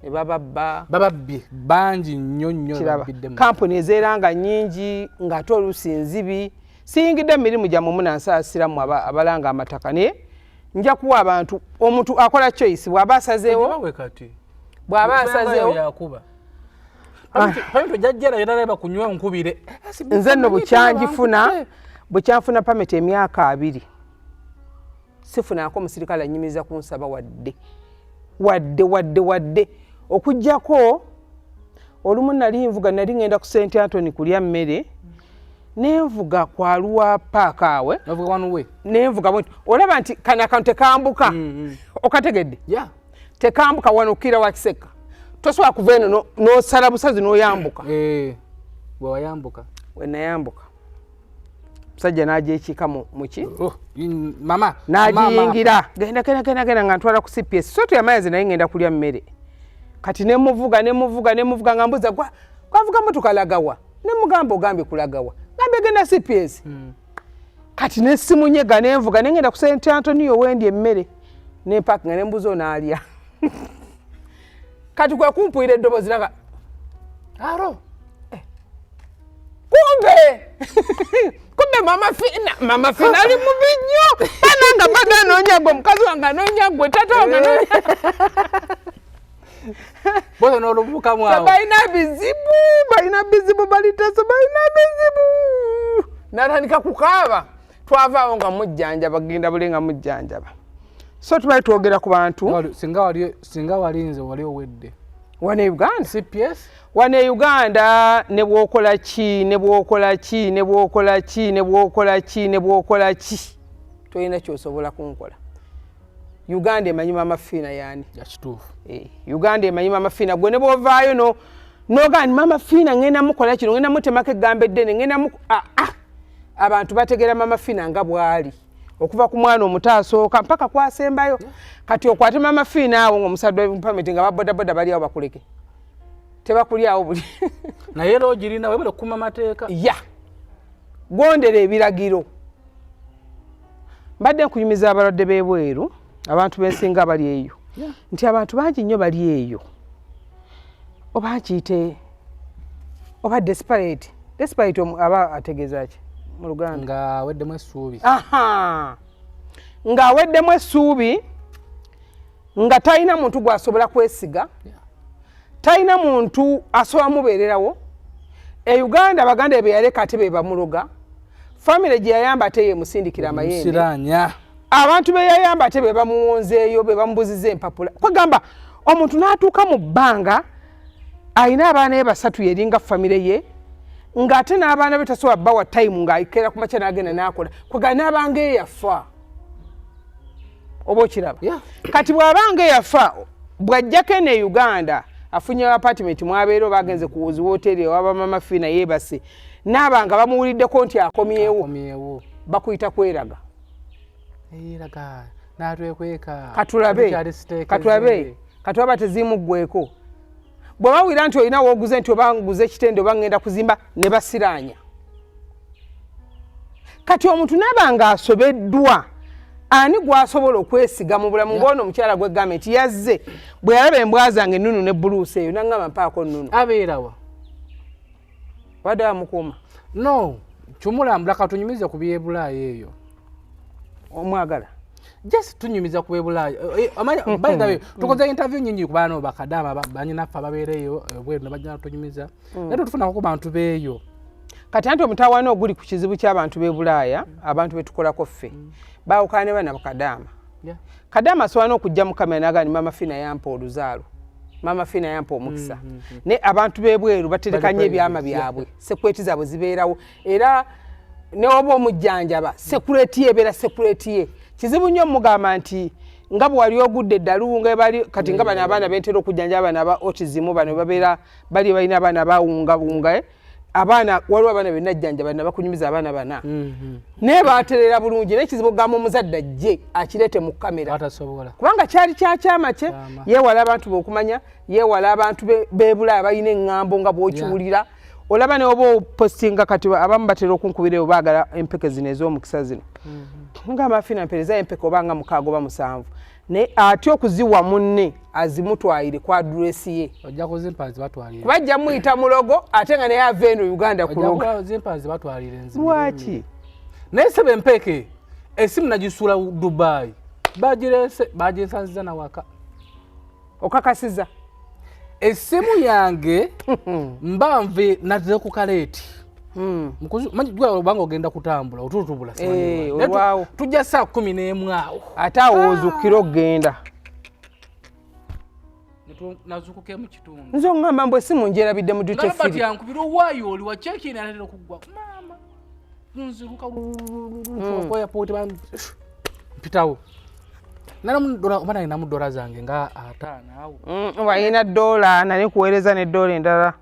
ne bababbi bangi nnyo babiddemu kampuni ezeeranga nnyingi ng'ate oluusi nzibi siyingidde emirimu gyammwe munansaasiramu abalanga amataka naye nja kuwa abantu omuntu akola choice bw'aba asazeewo yakuba pamito jajjera yalaba kunywa nkubire nze nno bukyanfuna pamito emyaka 2 sifunaako omusirikale anyumiriza kunsaba wadde okujjako olumu nali nvuga nali ngenda ku St Anthony kulya mmere nenvuga kwaluwa paaka awe nenvuga bwe olaba nti kana akantu tekambuka okategedde tekambuka wano kira wa Kiseka tosobola kuva eno n'osala busazi n'oyambuka wewayambuka wenayambuka musajja n'agyekika muki mama n'agiyingira genda nga ntwala ku CPS so tuyamayazi naye ngenda kulya mmere kati nemuvuga nga mbuza gwavuga motoka lagawa nemugamba ogambye kulagawa gambye genda CPS kati nesimu nyega nenvuga nengenda ku St Anthony wendi emmere nepaka nga nembuza onaalya kati kwa kumpuira eddobozi laga aro kumbe mama Fina ali mu binyo bananga baga nonyagwe mukazi wange anonyagwe tata wange bozo n'olubuka mwawo balina bizibu baliteso balina bizibu natandika kukaaba twavaawo nga mujjanjaba genda bulenga mujjanjaba so tubali twogera ku bantu singa walinze wali owedde wane Uganda CPS wane Uganda ne bwokola ki toyina kyosobola kunkola Uganda emanyi Maama Fina yani yakituufu Uganda emanyi Maama Fina gwe ne bwovaayo nogani Maama Fina ngenda mukola kino ngenda mutemako eggambo eddene ngenda abantu bategera Maama Fina nga bwali okuva ku mwana omuto asooka mpaka kwasembayo kati okwate Maama Fina awo ng'omusadde w'empameti nga babodaboda bali awo bakuleke tebakuli awo buli naye loogirina webale okukuma mateeka gondera ebiragiro mbadde nkunyumiza abalwadde b'ebweru abantu bensinga bali eyo nti abantu bangi nnyo bali eyo oba nkiyite oba desperate aba ategeeza ki mu Luganda ng'aweddemu essuubi nga talina muntu gw'asobola kwesiga talina muntu asobola mubeererawo Uganda Abaganda be yaleka ate be bamuloga family gye yayamba ate ye musindikira amayembe abantu be yayamba ate be bamuwonzeeyo be bamubuziza empapula kwegamba omuntu n'atuuka mu bbanga alina abaana be 3 yeringa family ye ng'ate n'abaana be tasobola bawa time ng'ayikera ku makya n'agenda n'akola kwegamba n'abanga eyafa oba okiraba kati bw'abanga eyafa bw'ajjako ene Uganda afunye apartment mwabeero bagenze ku hotel ewaba Maama Fina yeebase n'abanga bamuwuliddeko nti akomyewo bakuyita kweraga n'atwekweka katulabe katwaba tezimuggweko bwe bawira nti olina wooguze nti oba nguze ekitende oba ngenda kuzimba ne basiraanya kati omuntu n'abanga asobeddwa ani gwasobola okwesiga mu bulamu ng'ono omukyala gw'eggambe nti yazze bwe yalaba embwa zange ennunu ne buluusi eyo n'aŋŋamba mpaako nnunu abeerawa wadde amukuuma no kimulambula katunyumiza ku byebulaayo eyo omwagala just tunyumiza ku byebulaayo by the way tukoze interview nyingi ku baana bakadaama banyinaffe ababeereeyo bweru nebajja tunyumiza naye tufunako ku bantu beeyo kati anti omutawaana oguli ku kizibu ky'abantu b'e Bulaaya abantu betukolako ffe baawukana ne bana bakadaama kadaama asobola okujja mu kamera n'agamba Maama Fina yampa oluzaalo Maama Fina yampa omukisa ne abantu b'ebweru baterekanye ebyama byabwe sekureti zaabwe zibeerawo era ne oba omujjanjaba sekureti ye ebeera sekureti ye kizibu nnyo mugamba nti nga bwe wali ogudde eddalu nga bali kati nga bano abaana bentera okujjanja abaana aba autism bano babeera bali balina abaana bawungabunga abaana waliwo abaana benajjanja bana bakunyumiza abaana bana naye baaterera bulungi n'ekizibu ogamba omuzadde ajje akirete mu kamera kubanga kyali kyakyama kye yeewala abantu b'okumanya yeewala abantu b'ebulaaya balina eŋŋambo nga bw'okiwulira olaba ne oba opostinga kati abamu batera okunkubira eyo baagala empeke zino ez'omukisa zino nga Maama Fina mpeereza empeke oba nga 6 oba 7 ne atyo kuziwa munne azimutwayire kwa address ye ojja kuzimpa zibatwalire kubajja muyita mulogo ate nga naye ava eno Uganda kuloga ojja kuzimpa zibatwalire nzimbi lwaki naye sebe mpeke esimu nagisula Dubai bagirese baginsanziza na waka okakasiza esimu yange mbanve natze ku kaleti manyi gwa obanga ogenda kutambula otutubula olwawo tujja saa 11 awo ate awozukira okgenda nazukuke mu kitundu nze ngamba mbwe esimu njerabidde mu duty free yankubira owaayo oli wa cheki naletera okugwa mama nziruka kwa airport ban mpitawo omwana ina mu dola zange nga ataana awo wayina dola nani kuweereza ne dola endala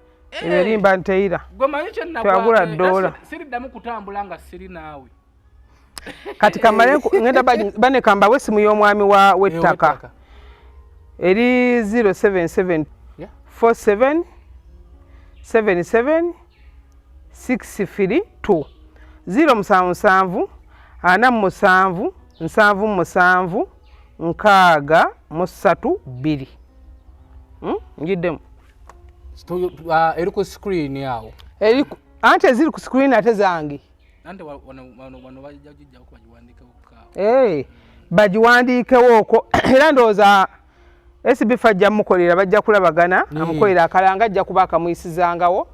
ebirimba nteira gwemanyi twagula dola siriddamu kutambula nga siri naawe kati kamale ngenda banekamba wesimu y'omwami w'ettaka eri 077 47 77 632 077 47 77 632 ngiddemu eri ku screen yawo anti eziri ku screen ate zange nante wano bajja kubagiwandikawo bagiwandiikewo okwo era ndowooza SB4 ajja mukolera bajja kulabagana amukolera akalanga ajja kuba akamuyisizangawo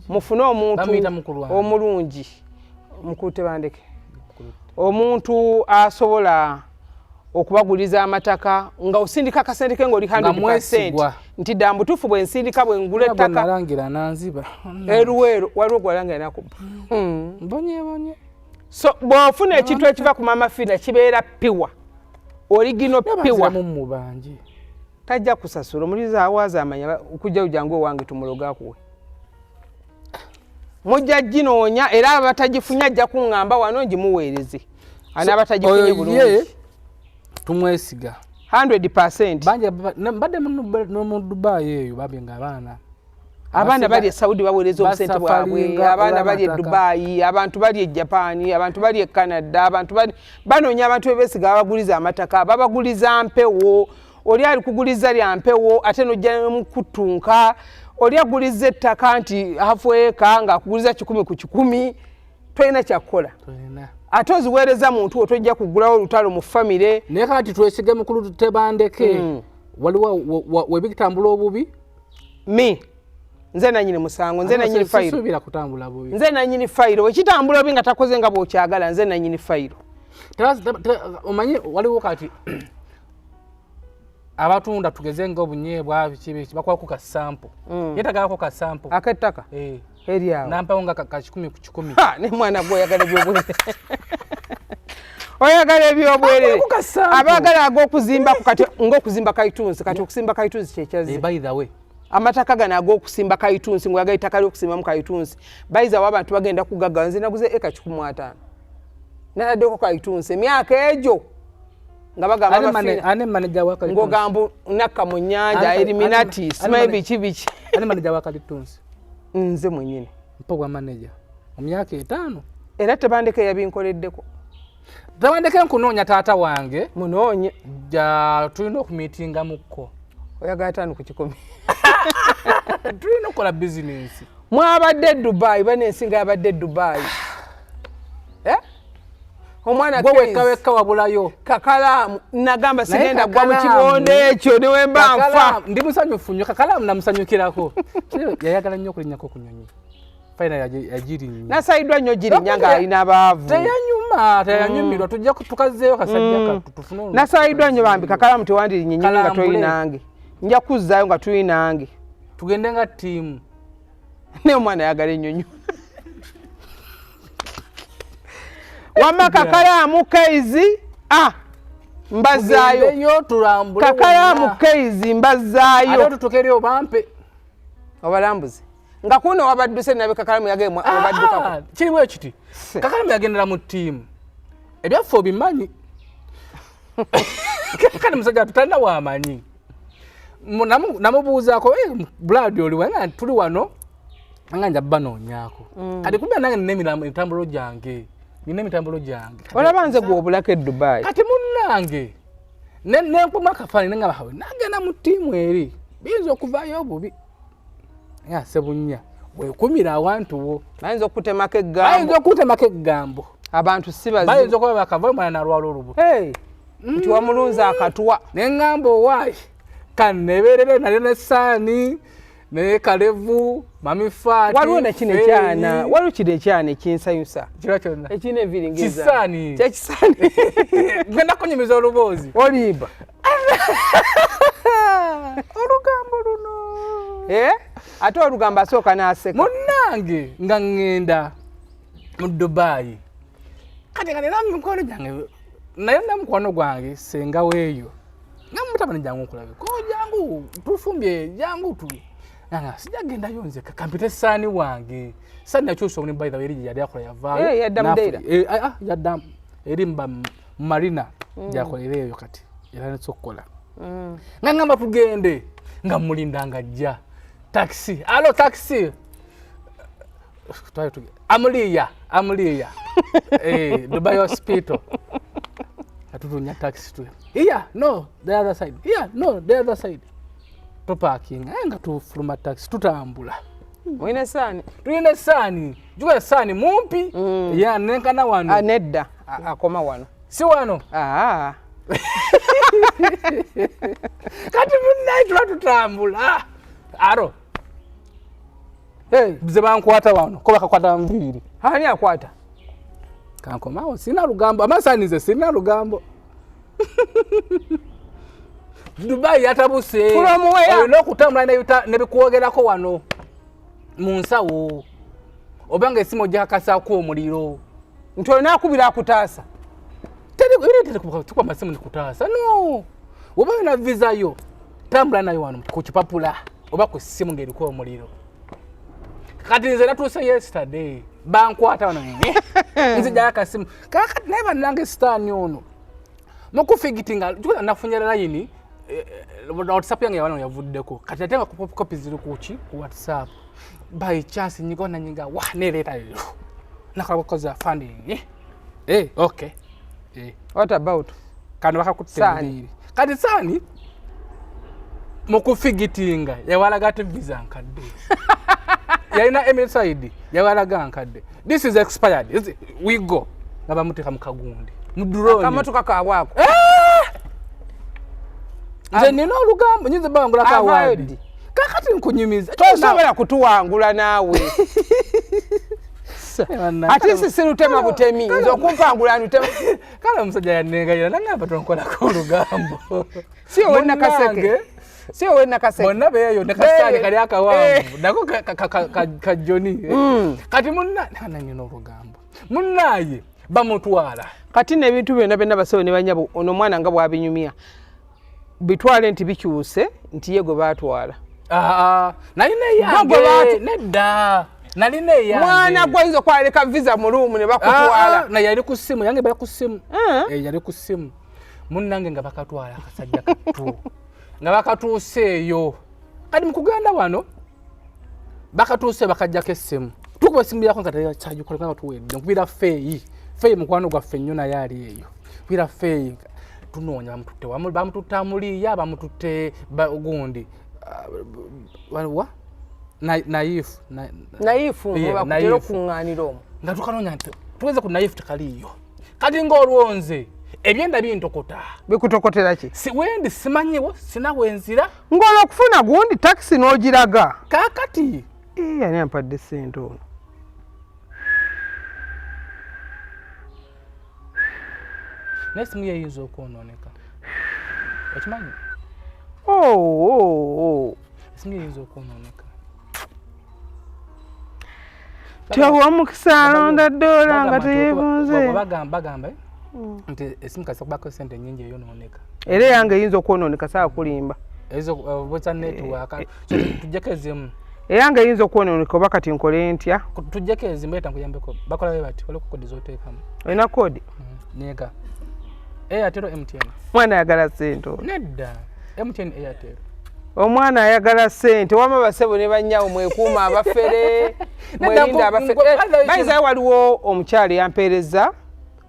mufune omuntu omulungi mukute bandeke omuntu asobola okubaguliza amataka nga osindika kasendeke ng'oli 100% nti dambutufu bwe nsindika bwe ngula ettaka narangira nanziba eruweero waliwo gwalangira nakuba mbonye so bw'ofuna ekintu ekiva ku Maama Fina kibeera piwa origino piwa mu bangi tajja kusasula omuliza awaaza amanya okujja ujangu ewange tumuloga kuwe mujja ginoonya era abatagifunya ajja kuŋŋamba wano ngimuweereze ana abatagifunye bulungi tumwesiga 100% banje mbadde mu Dubai eyo babinga abaana bali e Saudi baweereza obusente bwabwe abaana bali e Dubai abantu bali e Japan abantu bali e Canada abantu banoonya abantu bebesiga abaguliza amataka babaguliza mpewo oli ali kuguliza lya mpewo ate nojja mu kutunka oli aguliza ettaka nti hafweka nga akuguliza 10 ku 10 toyina kyakukola ate oziweereza muntu otojja kugulawo olutalo mu famire naye kati twesige mukulu tutebandeke waliwo webitambula obubi nze nanyini musango nze nanyini fayiro subira kutambula bubi nze nanyini fayiro wekitambula obi nga takoze nga bw'okyagala nze nanyini fayiro omanyi waliwo kati abatunda tugeze nga obunyeebwa biki bakwako ka sample yetagalako ka sample akettaka eri awo nampawo nga ka 10 ku 10 ne mwana gwe oyagala ebyobwerere oyagala ebyobwerere abaagala ag'okuzimba kati ng'okuzimba kaitunsi kati okusimba kaitunsi kyekyazi by the way amataka gano ag'okusimba kaitunsi ng'oyagala ettaka ly'okusimbamu kaitunsi bayizawo abantu bagenda kugagga nze naguze eka 15 nataddeko kaitunsi emyaka egyo nga bagamba ane manager wa kaitunsi ng'ogamba nakka mu nnyanja eliminati simanyi biki ane manager wa kaitunsi nze mwennyini mpogwa manager mu myaka 5 era tebandeke yabinkoleddeko tebandeke nkunoonya taata wange munoonye tulina okumiitinga mukko oyagala 5 ku 10 tulina okukola bizinensi mwabadde Dubai banensinga yabadde Dubai omwana wekka wabulayo Kakalaamu nagamba sigenda gwa mu kibondo ekyo newemba nfa ndi musanyufu nnyo Kakalaamu namusanyukirako yayagala nnyo okulinnyako ku nyonyi Fina yagirinnya nasayiddwa nnyo girinnya ng'alina abaavu teyanyumirwa tujja tukazeeyo kasajja tufune nasayiddwa nnyo bambi Kakalaamu tewandirinnye nyonyi nga toyinange nja kuzzaayo nga tuyinange tugende nga ttiimu naye omwana ayagala ennyonyi wama Kakalaamu keizi mbazaayo Kakalaamu keizi mbazaayo ate tutukere obampe obalambuzi nga kuno wabadduse nabe Kakalaamu yagemwa obaddukako kirimu ekiti Kakalaamu yagendera mu ttiimu ebyaffe obimanyi kale musajja tutalina waamanyi namubuuzaako buladi oli wanga tuli wano nga nja banoonyaako kati kumbe nange nina emitambula gyange olaba nze gwe obulako e Dubai kati munnange ne mpuma kafani nga bahawe nagenda mu tiimu eri binzo okuvaayo obubi ya sebunya wekumira awantu wo bayinza okutemako eggambo abantu sibazi bayinza okuba bakava mwana na lwalo olubu nti wamulunza akatwa n'eŋŋambo waayi kanneberere nali n'essaani ne Kalevu mami Faati waliwo nekino ekyana waliwo kino ekyana ekinsayusa kira kyonna ekina eviringeza kisaani kyekisaani genda kunyumiza oluboozi olimba olugambo luno ate olugambo asooka n'aseka munnange nga ŋŋenda mu Dubai kati nga nina mikono gyange naye namukwano gwange senga weeyo nga mutabani jangu nkulabe ko jangu tufumbye jangu tu nga sijagendayo nzeka kampita essaani wange saani nakyusa obuni by the way eri yali akola yavaayo yadda mudeira yadda eri mba marina gyakolera eyo kati era netsokukola nga ngamba tugende nga mulinda nga ajja taxi alo taxi amuliya Dubai hospital atutunya taxi tu here no the other side here no the other side to parking nga tufuluma taxi tutambula wine sani tuyine sani juwa sani mumpi ya nenkana wano anedda akoma wano si wano kati munnayi tutambula aro bize bankwata wano ko bakakwata mviri hani akwata kankomawo sina lugambo amasanize sina lugambo Dubai yatabuse olina okutambula nebikuwogerako wano mu nsawo obanga esimu gyakasaako omuliro nti olina akubira akutaasa tukwa masimu nikutaasa no oba olina vizayo tambula nayo wano ku kipapula oba ku ssimu ng'eriko omuliro kati nze natuuse yesterday bankwata wano nzijjayo akasimu kakati naye bannange sitaani ono mukufigitinga nafunye layini WhatsApp yange wano yavuddeko kati ate nga kopi ziri kuki ku WhatsApp by chance nyigona nyinga wa nereta yo nakakoza funding okay what about kano bakakutendiri kati sani mukufigitinga yawalaga te visa nkadde yalina MSID yawalaga nkadde this is expired we go nabamuteka mukagundi muduroni akamotoka kabwako nze nina olugambo nyinza bangula kawadi kakati nkunyumiza tosobola kutuwangula naawe ate sisirutema butemi nze okumpangula ntema kala omusajja yanengayira nangamba tonkolako olugambo sio wenna kaseke bonna beeyo ne kasaani kali akawanvu nako kajoni kati nanyina olugambo munnaye bamutwala kati n'ebintu byonna byonna basawo ne banyabo ono omwana nga bwabinyumya bitwale nti bikyuse nti ye gwe baatwala nalina eyange nedda nalina eyange mwana gwayinza okwaleka visa mu luumu ne bakutwala naye yali ku ssimu yange bali ku ssimu yali ku ssimu munnange nga bakatwala akasajja kattu nga bakatuuse eyo kati mukuganda wano bakatuuse bakajjako essimu tukuba essimu yako nga tekyagikoleka tuwedde nkubira feeyi mukwano gwaffe nnyo naye ali eyo kubira feeyi tunoonya bamututte bamututte amuliya bamututte gundi nayifu bakutera okuŋŋaanira omwo nga tukanoonya nti tuweze ku nayifu tekaliiyo kati ng'olwonze ebyenda bintokota bikutokotera ki wendi simanyiwo sina wenzira ng'olwokufuna gundi takisi n'ogiraga kaakati ani ampadde ssente ono n'essimu yeyinza okwonooneka okimanyi esimu yeyinza okwonooneka tyowomukisa alonda ddoola nga teyeebunze bagamba nti esimu kasi okubako sente nyingi eyonooneka era eyange eyinza okwonooneka saa kulimba ezo bweza netiwaaka tujjako ezimu eyange eyinza okwonooneka oba kati nkole ntya tujjako ezimu eta nkuyambeko bakola be bati waliwo kodi z'oteekamu olina kodi nyega Airtel MTN mwana ayagala ssente nedda MTN Airtel omwana ayagala ssente wama basebo ne bannyawo mwekuuma abafere mwerinda abafere bayizayo waliwo omukyala yampeereza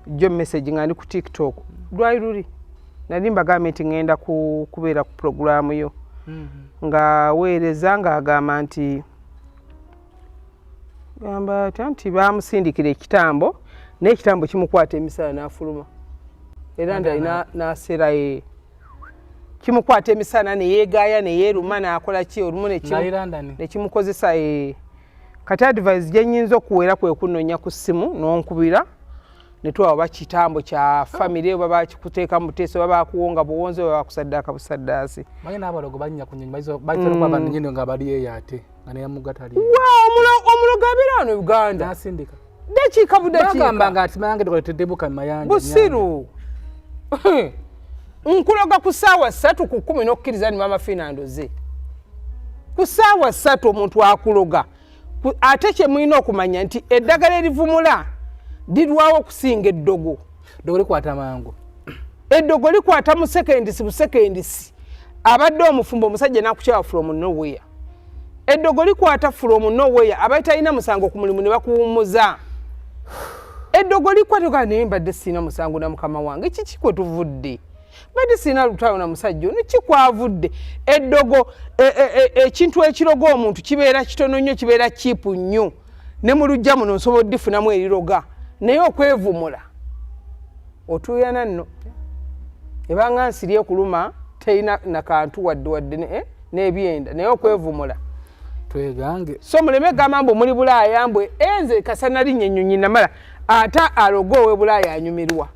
jo message nga ndi ku TikTok lwali luli nali mbagambye nti ŋŋenda kubeera ku puroguramu yo nga weereza ng'agamba nti gamba nti baamusindikira ekitambo n'ekitambo kimukwata emisala n'afuluma era ndalina n'aseraye kimukwata emisala neyeegaaya neyeeruma n'akola ki olumu nekimukozesa kati advice gye nnyinza okuweera kwe kunoonya ku ssimu n'onkubira ne tuwa oba kitambo kya famire oba bakikuteeka mu buteeso oba bakuwonga buwonzi oba bakusaddaaka busaddaasi bagenda abalogo bannya ku nnyonyi bayitira kuba abantu nnyini nga bali eyo ate nga neyamugatali omulogo abeera wano Uganda nasindika dakiika budakiika bagamba nga atimayanga tekoleteddebuka mu mayanja busiru nkuloga ku ssaawa 3 ku 10 n'okkiriza ni Maama Fina ndoze ku ssaawa 3 omuntu akuloga ate kye mulina okumanya nti eddagala erivumula lirwawo okusinga eddogo likwata mangu eddogo likwata mu sekendisi busekendisi abadde omufumbo omusajja nakukyawa from nowhere eddogo likwata from nowhere abatalina musango ku mulimu ne bakuwummuza eddogo likwata naye mbadde sina musango na mukama wange kiki kwe tuvudde mbadde sina lutalo na musajja ono kikwavudde eddogo ekintu ekiroga omuntu kibeera kitono nnyo kibeera kiipu nnyo ne mu lujja muno nsobola oddifunamu eriroga naye okwevumula otuuyana nno ebanga nsiri okuluma teina nakantu wadde n'ebyenda naye okwevumula twegange so muleme gamba mbu muli Bulaaya mbwe enze kasana linnya ennyonyi namala ate alogo owe Bulaaya anyumirwa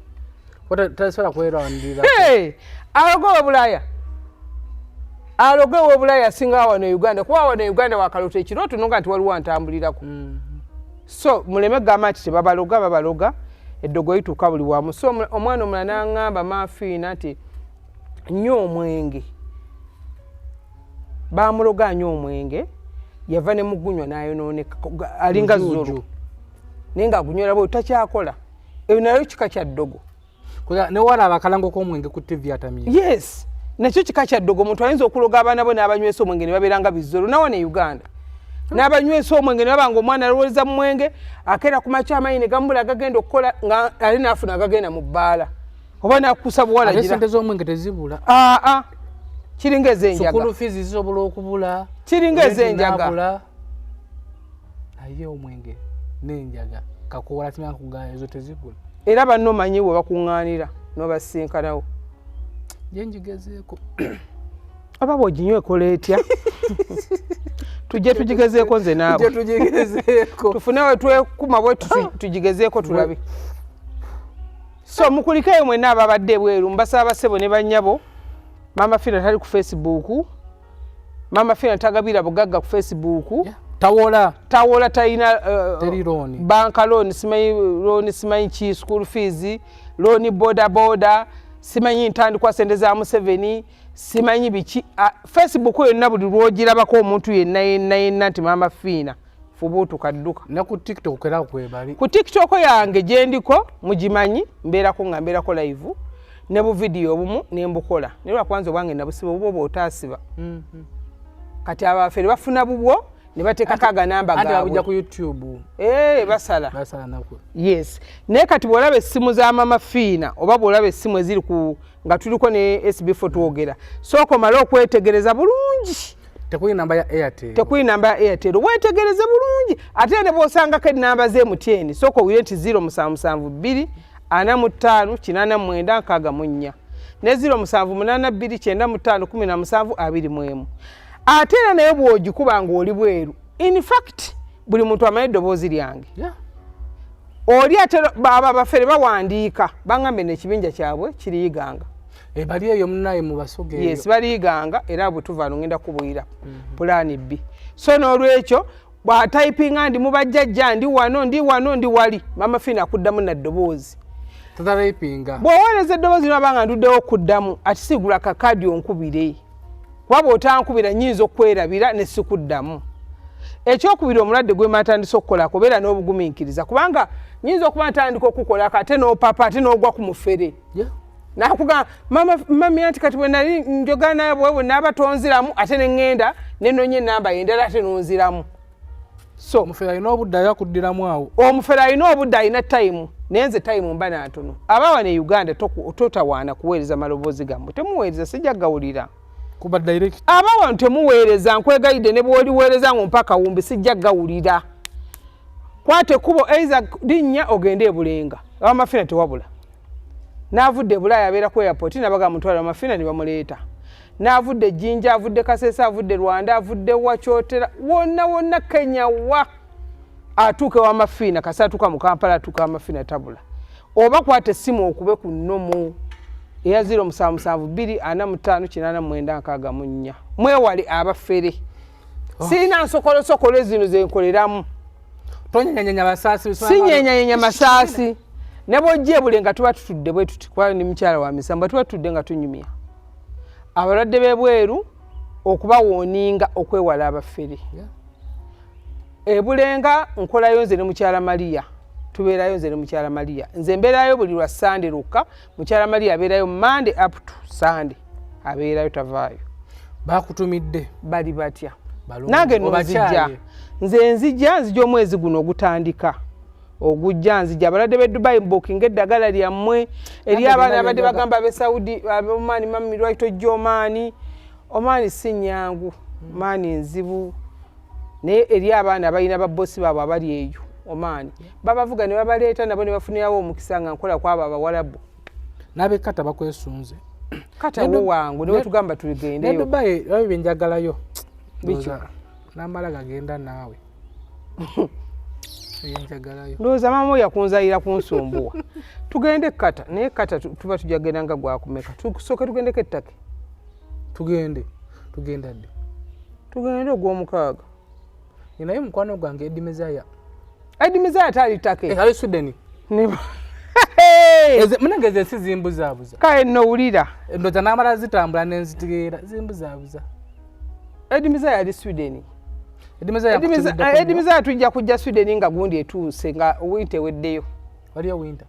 tasobola kwerondira alogo owe Bulaaya alogo owe Bulaaya asinga wano Uganda kuba wano Uganda wakalota ekirooto nonga nti waliwo antambulirako so muleme gamba nti babaloga eddogo lituuka buli wamu so omwana omulala n'aŋŋamba Maafina nti nnyo omwenge baamuloga nnyo omwenge yava ne mugunywa n'ayonooneka alinga zulu naye ng'agunywera bwe takyakola eyo nayo kika kya ddogo newalaba akalango k'omwenge ku TV atamye yes nakyo kika kya ddogo omuntu ayinza okuloga abaana bo n'abanywesa omwenge ne babeeranga bizzolo nawo ne Uganda n'abanywesa omwenge ne babanga omwana alowooza mu mwenge akeera ku makya amaanyi ne gamubula agagenda okukola nga ali n'afuna agagenda mu bbaala oba n'akusa buwala gira sente z'omwenge tezibula kiringa ez'enjaga sukulu fees zisobola okubula kiringa ez'enjaga naye omwenge n'enjaga kakola timanga kugaya ezo tezibula era banno omanyi bwe bakuŋŋaanira n'obasinkanawo gyenjigezeeko oba bw'oginywa ekola etya tujje tugigezeeko nze naawe tufune we twekuma bwe tugigezeeko tulabe so mukulikeyo mwenna ababadde ebweru mbasaba basebo ne bannyabo Maama Fina tali ku Facebook Maama Fina tagabira bugagga ku Facebook tawola talina banka loan simanyi ki school fees loan boda simanyi ntandikwa sente za Museveni simanyi biki Facebook yonna buli lwogirabako omuntu yenna nti Maama Fina fubutu kadduka na ku TikTok kera kwebali ku TikTok yange gyendiko mugimanyi mbeerako live ne bu video obumu nembukola ne lwa kwanza obwange nabusiba obwo otasiba kati abafere bafuna bubwo ne bateekako aganamba gaabwe ati ku YouTube basala nako yes naye kati bw'olaba essimu za Maama Fina oba bw'olaba essimu eziri ku nga tuliko ne SB4 twogera sooka omale okwetegereza bulungi tekuli namba ya Airtel wetegereze bulungi ate ne bw'osangako ennamba z'MTN sooka owire nti 0772 45 89 64 ne 0782 95 17 21 ate era naye bw'ogikuba ng'oli bweru in fact buli muntu amanyi eddoboozi lyange oli ate baba bafere bawandiika baŋŋambe n'ekibinja kyabwe kiriyiganga bali eyo munaye mu basoge yes baliyiganga era bwe tuva ngenda kubuyira pulaani B so n'olwekyo bw'atayipinga ndi mubajjajja ndi wano wali Maama Fina akuddamu na ddoboozi tatarayipinga bw'oweereza eddoboozi nabanga nduddewo okuddamu ati sigula kakadi onkubire kuba bw'otankubira nnyinza okwerabira ne sikuddamu ekyokubiri omulwadde gwe matandise okukolako beera n'obugumiikiriza kubanga nnyinza okuba ntandika okukolako ate n'opapa ate n'ogwa ku mufere nakugamba mami anti kati bwe nali njogana naye bwe naaba tonziramu ate ne ŋŋenda ne nnonya ennamba y'endala ate nonziramu so omufere alina obudde yakuddiramu awo omufere alina obudde alina time nenze time mba natono abawa ne Uganda totawaana kuweereza maloboozi gammwe temuweereza sijja gawulira kuba direct abawa temuweereza nkwegayidde ne bwoliweereza ngo mpaka wumbi sijja gawulira kwate kubo eiza linnya ogende ebulenga abamafina tewabula n'avudde Bulaaya abeera ku airport nabaga mutwala amafina ne bamuleeta n'avudde Jinja avudde Kasesa avudde Rwanda avudde Wakyotera wonna Kenya wa atuuke w'amafina kasatuka mu Kampala atuuka amafina tabula oba kwate essimu okube ku nnomo eya 0772459894 mwewale abafere sina nsokolo zino zenkoleramu tonyenyanya basaasi sinyenyanya masaasi ne bw'ojja ebulenga tuba tutudde bwe tuti kwa ni mukyala wa misamba tuba tutudde nga tunyumya abalwadde b'ebweru okubawooninga okwewala abafere ebulenga nkolayo nze ne mukyala Maria tubeerayo nze ne mukyala Maria nze mbeerayo buli lwa Sunday lukka mukyala Maria abeerayo Monday up to Sunday abeerayo tavaayo bakutumidde bali batya nange nozijja nzija omwezi guno ogutandika ogujja nzija abalwadde b'e Dubai booking eddagala lyammwe eri abaana abadde bagamba ab'e Saudi ab'Omaani mami lwaito gy'Omaani Omaani si nnyangu Omaani nzibu naye eri abaana abalina babbosi baabwe abali eyo Omaani babavuga ne babaleeta nabo ne bafunirawo omukisa nga nkola kwabo abawalabu n'abekata bakwesunze kata wo wangu niwe tugamba tuligendeyo ne Dubai babyo byenjagalayo bicho namala gagenda naawe byenjagalayo ndowooza maama yakunzayira kunsumbuwa tugende kata naye kata tuba tujagenda nga gwakumeka tusooke tugendeko ettake tugende ogw'omukaaga ninaye mukwano gwange Edimezaya taali ttake ali Sweden munange ze sizimbuzabuza kale nowulira ndoza namala zitambula nenzitegeera zimbuzaabuza Edimezaya ali Sweden Edimezaya tujja kujja Sweden nga gundi etuuse nga winter weddeyo waliyo winter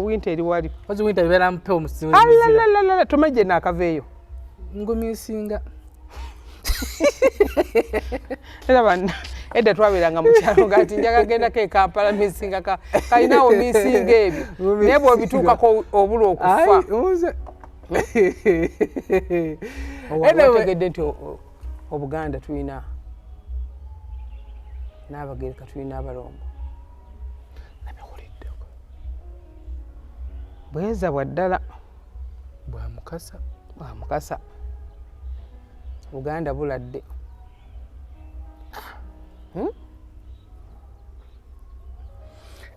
winter eri wali wazi winter bibeera mpewo musimu alalala tomeje naakaveeyo ngumisinga era bana edda twabeeranga mu kyalo ngati njaga gendako e Kampala misinga kalinawo misinga ebyo naye bw'obituukako obula okufa otegedde nti Obuganda tulina n'Abagereka tulina Abalongo nabiwuliddeko bweza bwa ddala bwa mukasa Buganda buladde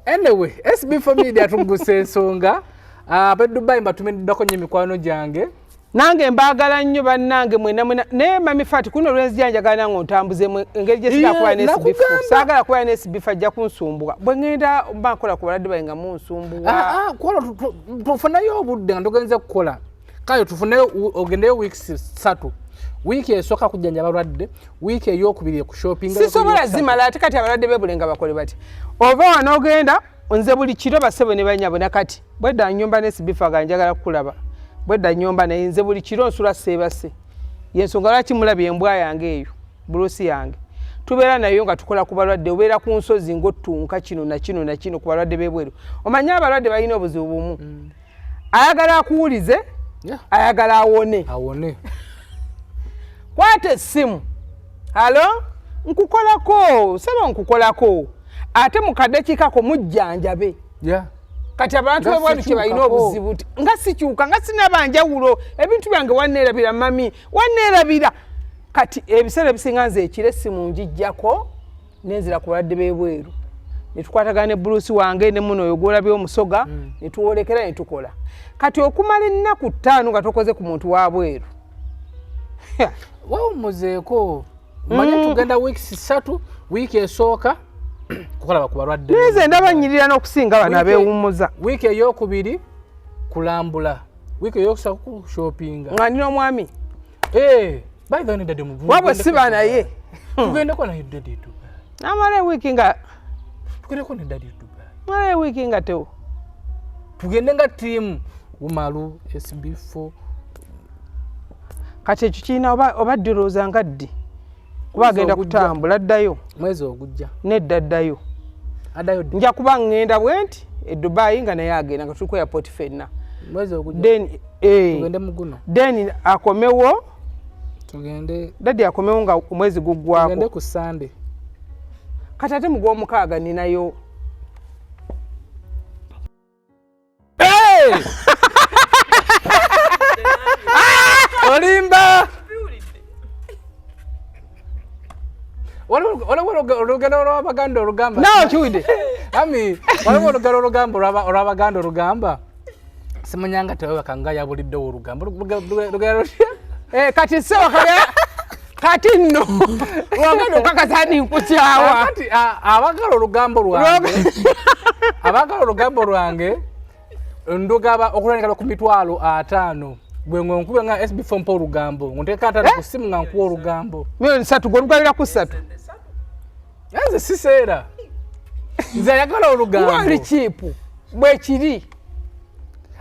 anyway SB4 Media Tuggussa Enssonga ab'e Dubai mbatumiddeko nnyo emikwano gyange nange mbaagala nnyo bannange mwena naye mami Fati kuno olw'enzija njagala nange ontambuzemu engeri gye sitakuba ne SB4 saagala kuba ne SB4 ajja kunsumbuwa bwe ngenda mba nkola ku baladde bange nga munsumbuwa kola tufunayo obudde nga togenze kukola kale tufuneyo ogendeyo weeks 3 wiiki esooka kujjanja abalwadde wiiki ey'okubiri ku shopping sisobola zimala ate kati abalwadde b'ebulenga bakole bati ova wano ogenda nze buli kiro basebo ne banyabo nakati bwedda nnyumba ne SB4 ga njagala kukulaba bwedda nnyumba naye nze buli kiro nsula seebase yensonga lwaki mulabye embwa yange eyo bulosi yange tubeera nayo nga tukola ku balwadde obeera ku nsozi ng'ottunka kino na kino ku balwadde b'ebweru omanye abalwadde balina obuzibu bumu ayagala akuwulize ayagala awone kwata essimu halo nkukolako saba nkukolako ate mu kadekiikako mujjanjabe kati abantu b'ebweru kye balina obuzibu nga sikyuka nga sinabanjawulo ebintu byange wanneerabira mami wanneerabira kati ebiseera ebisinga nze ekiro essimu njijjako nenzira ku balwadde b'ebweru ne tukwatagana ne Bruce wange ne muno oyo gwolabye omusoga ne tuwolekera ne tukola kati okumala ennaku 5 nga tokoze ku muntu wa bweru wawumuzeeko manye tugenda weeks 3 wiiki esooka kukolaba ku balwadde neze ndaba nnyirira n'okusinga bano abeewummuza wiiki ey'okubiri kulambula wiiki ey'okusatu ku shoppinga nga ndina omwami by the way dadi muvumu wabwe siba naye tugendeko naye dadi Dubai namala wiiki nga tugendeko ne dadi Dubai mala wiiki nga tewo tugende nga tiimu Bumalu SB4 kati ekyo kirina oba ddolooza nga ddi kuba agenda kutambula addayo mwezi ogujja nedda addayo nja kuba ngenda bwenti e Dubai nga naye agenda nga tuli ku airport fenna mwezi ogujja then tugende muguno then akomewo tugende dadi akomewo nga omwezi guggwako tugende ku Sunday kati ate mu gw'omukaaga ninayo olimba olugendo olw'abaganda olugamba nawe kiwidde ami waliwo olugendo olugambo olw'abaganda olugamba simanyanga tewebakanga yabuliddewo olugambo lugendo kati sewa kati nno wagenda okakasani nkukyawa kati abagala olugambo lwange abagala olugambo lwange ndugaba okulwanira ku 5,000 gwe nkube nga SB4 mpa olugambo nteeka atano ku simu nga nkuwa olugambo 3 gwe lugabira ku 3 nze siseera nze ayagala olugambo wali kiipu bwe kiri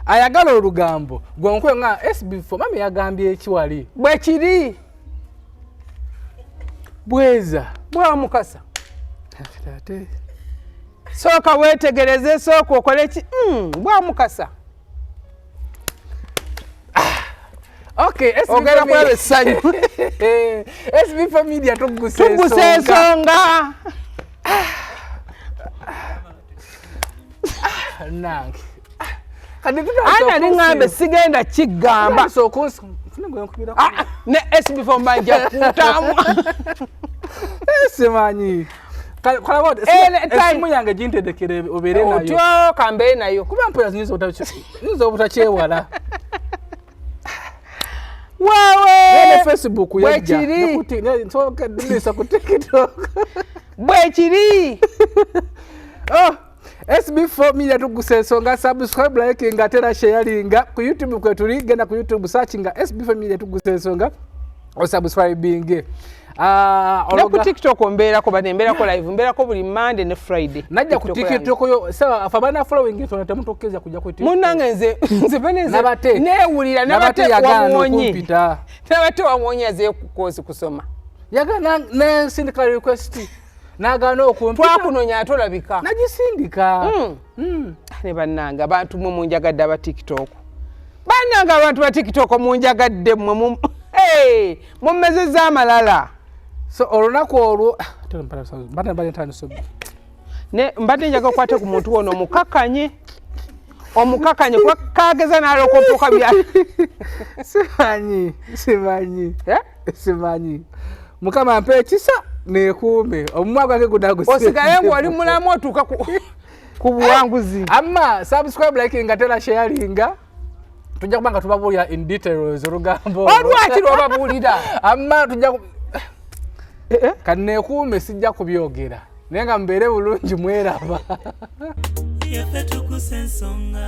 ayagala olugambo gwe nkube nga SB4 mami yagambye ekiwali bwe kiri bweza bwa mukasa sooka weetegereze sooka okole ki bwa mukasa okay ogera kwaba essanyu SB4 Media Tuggussa Enssonga nange ana niŋŋambe sigenda kigamba ne SB4 manja kutamu simanyi esimu yange gintendekere obeere nayo otyo kambe nayo kuba mpoya nyinza obutakyewala wawe Facebook yajja ku TikTok bwe kiri SB4 Media Tuggussa Enssonga subscribe like nga tera sharinga ku YouTube kwetuli genda ku YouTube searching nga SB4 Media Tuggussa Enssonga o subscribing ne ku TikTok mbeerako banembeerako live mbeerako buli Monday ne Friday najja ku TikTok yo sawa afabana following ifo natamutokeza kujja ku TikTok munange nze baneze nabate neewulira nabate wamwonyi kumpita nabate wamwonyi aze kukozi kusoma yagana ne syndical request nagana okumpita twakunonya atolabika nagisindika ne bannanga abantu mu munjagadde aba TikTok bannanga abantu ba TikTok munjagadde mmwe mummezeza amalala so olunaku olwo mbadde njaga okwate ku muntu wono omukakanye kuba kageza n'alokopoka bya simanyi mukama mpe ekisa nekuume omumwa gwange gunagusi osigale ng'oli mulamu otuuka ku buwanguzi amma subscribe like nga tera sharinga tujja kubanga tubabuulira in details olugambo olwaki lwobabuulira amma tujja kanekuume sijja kubyogera naye nga mbeere bulungi mweraba yaffe Tuggussa Enssonga